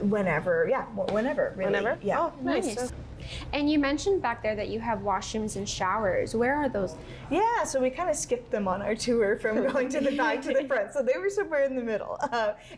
whenever, really. Whenever? Yeah. Oh, nice. And you mentioned back there that you have washrooms and showers. Where are those? Yeah, so we kind of skipped them on our tour from going to the back to the front. So they were somewhere in the middle.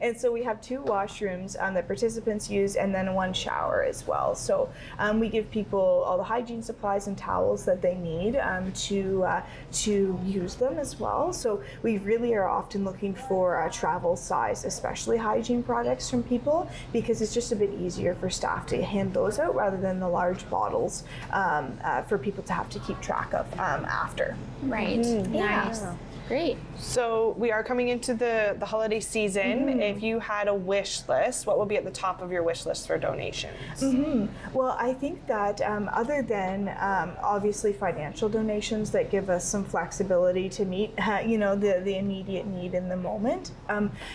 And so we have 2 washrooms that participants use and then 1 shower as well. So we give people all the hygiene supplies and towels that they need to use them as well. So we really are often looking for travel size, especially hygiene products from people, because it's just a bit easier for staff to hand those out rather than the large bottles for people to have to keep track of after. Right. Nice. Great. So we are coming into the holiday season. If you had a wish list, what would be at the top of your wish list for donations? Well, I think that other than obviously financial donations that give us some flexibility to meet, the immediate need in the moment,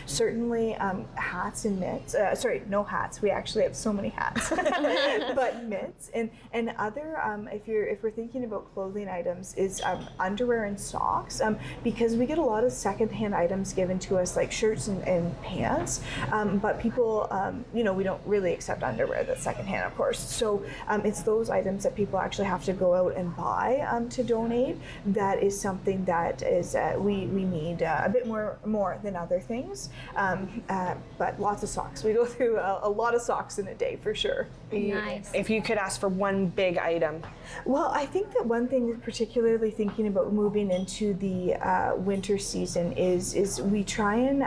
certainly hats and mitts. Sorry, no hats. We actually have so many hats, but mitts and other. If we're thinking about clothing items, is underwear and socks, because we get a lot of secondhand items given to us, like shirts and pants, but people, we don't really accept underwear that's secondhand, of course. So it's those items that people actually have to go out and buy to donate. That is something that is we need a bit more than other things, but lots of socks. We go through a lot of socks in a day for sure. Nice. If you could ask for one big item. Well, I think that one thing, particularly thinking about moving into the winter season, is we try and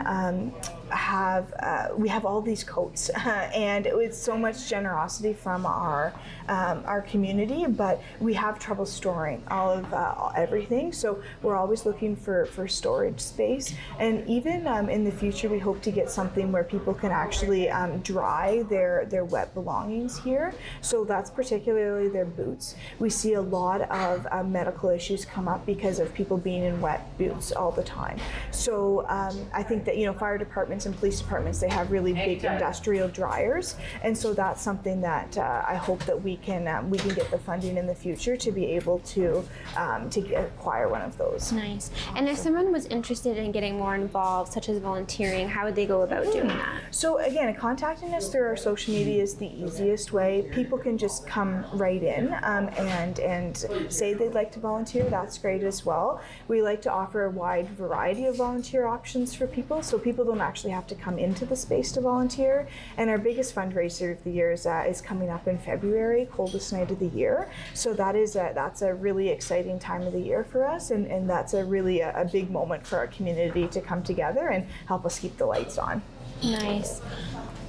we have all these coats, and it's so much generosity from our community, but we have trouble storing all of everything. So we're always looking for storage space, and even in the future, we hope to get something where people can actually dry their wet belongings here. So that's particularly their boots. We see a lot of medical issues come up because of people being in wet boots all the time. So I think that fire departments and police departments, they have really big industrial dryers, and so that's something that I hope that we can get the funding in the future to be able to acquire one of those. Nice. And if someone was interested in getting more involved, such as volunteering, how would they go about doing that? So again, contacting us through our social media is the easiest way. People can just come right in and say they'd like to volunteer. That's great as well. We like to offer a wide variety of volunteer options for people, so people don't actually have to come into the space to volunteer. And our biggest fundraiser of the year is coming up in February, coldest night of the year. So that's a really exciting time of the year for us, and that's a really a big moment for our community to come together and help us keep the lights on. Nice.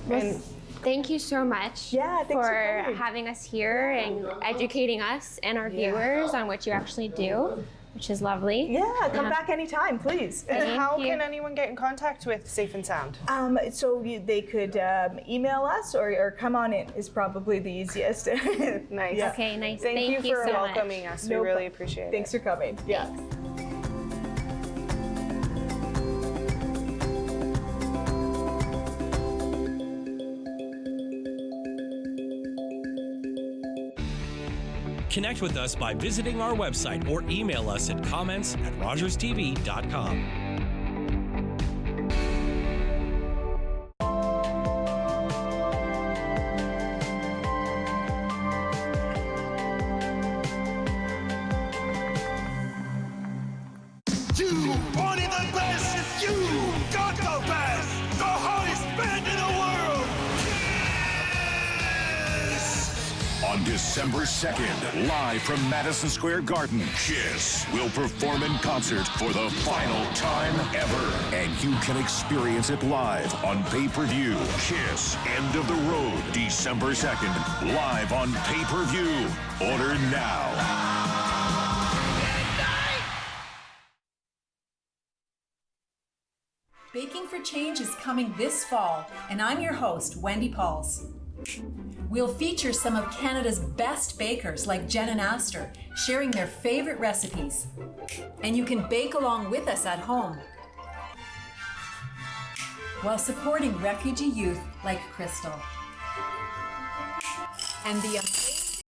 Well, thank you so much for having us here and educating us and our viewers on what you actually do, which is lovely. Yeah, come back anytime, please. And how can anyone get in contact with Safe and Sound? So they could email us or come on in is probably the easiest. Nice. Yeah. Okay, nice. Thank you for so welcoming much. us. We really appreciate it. Thanks for coming. Yeah. Connect with us by visiting our website or email us at comments@rogerstv.com. You wanted the best, you got the best, the hottest band in the world. On December 2nd, live from Madison Square Garden, Kiss will perform in concert for the final time ever. And you can experience it live on pay-per-view. Kiss, End of the Road, December 2nd, live on pay-per-view. Order now. Baking for Change is coming this fall, and I'm your host, Wendy Pauls. We'll feature some of Canada's best bakers like Jen and Astor, sharing their favorite recipes. And you can bake along with us at home, while supporting refugee youth like Crystal. And the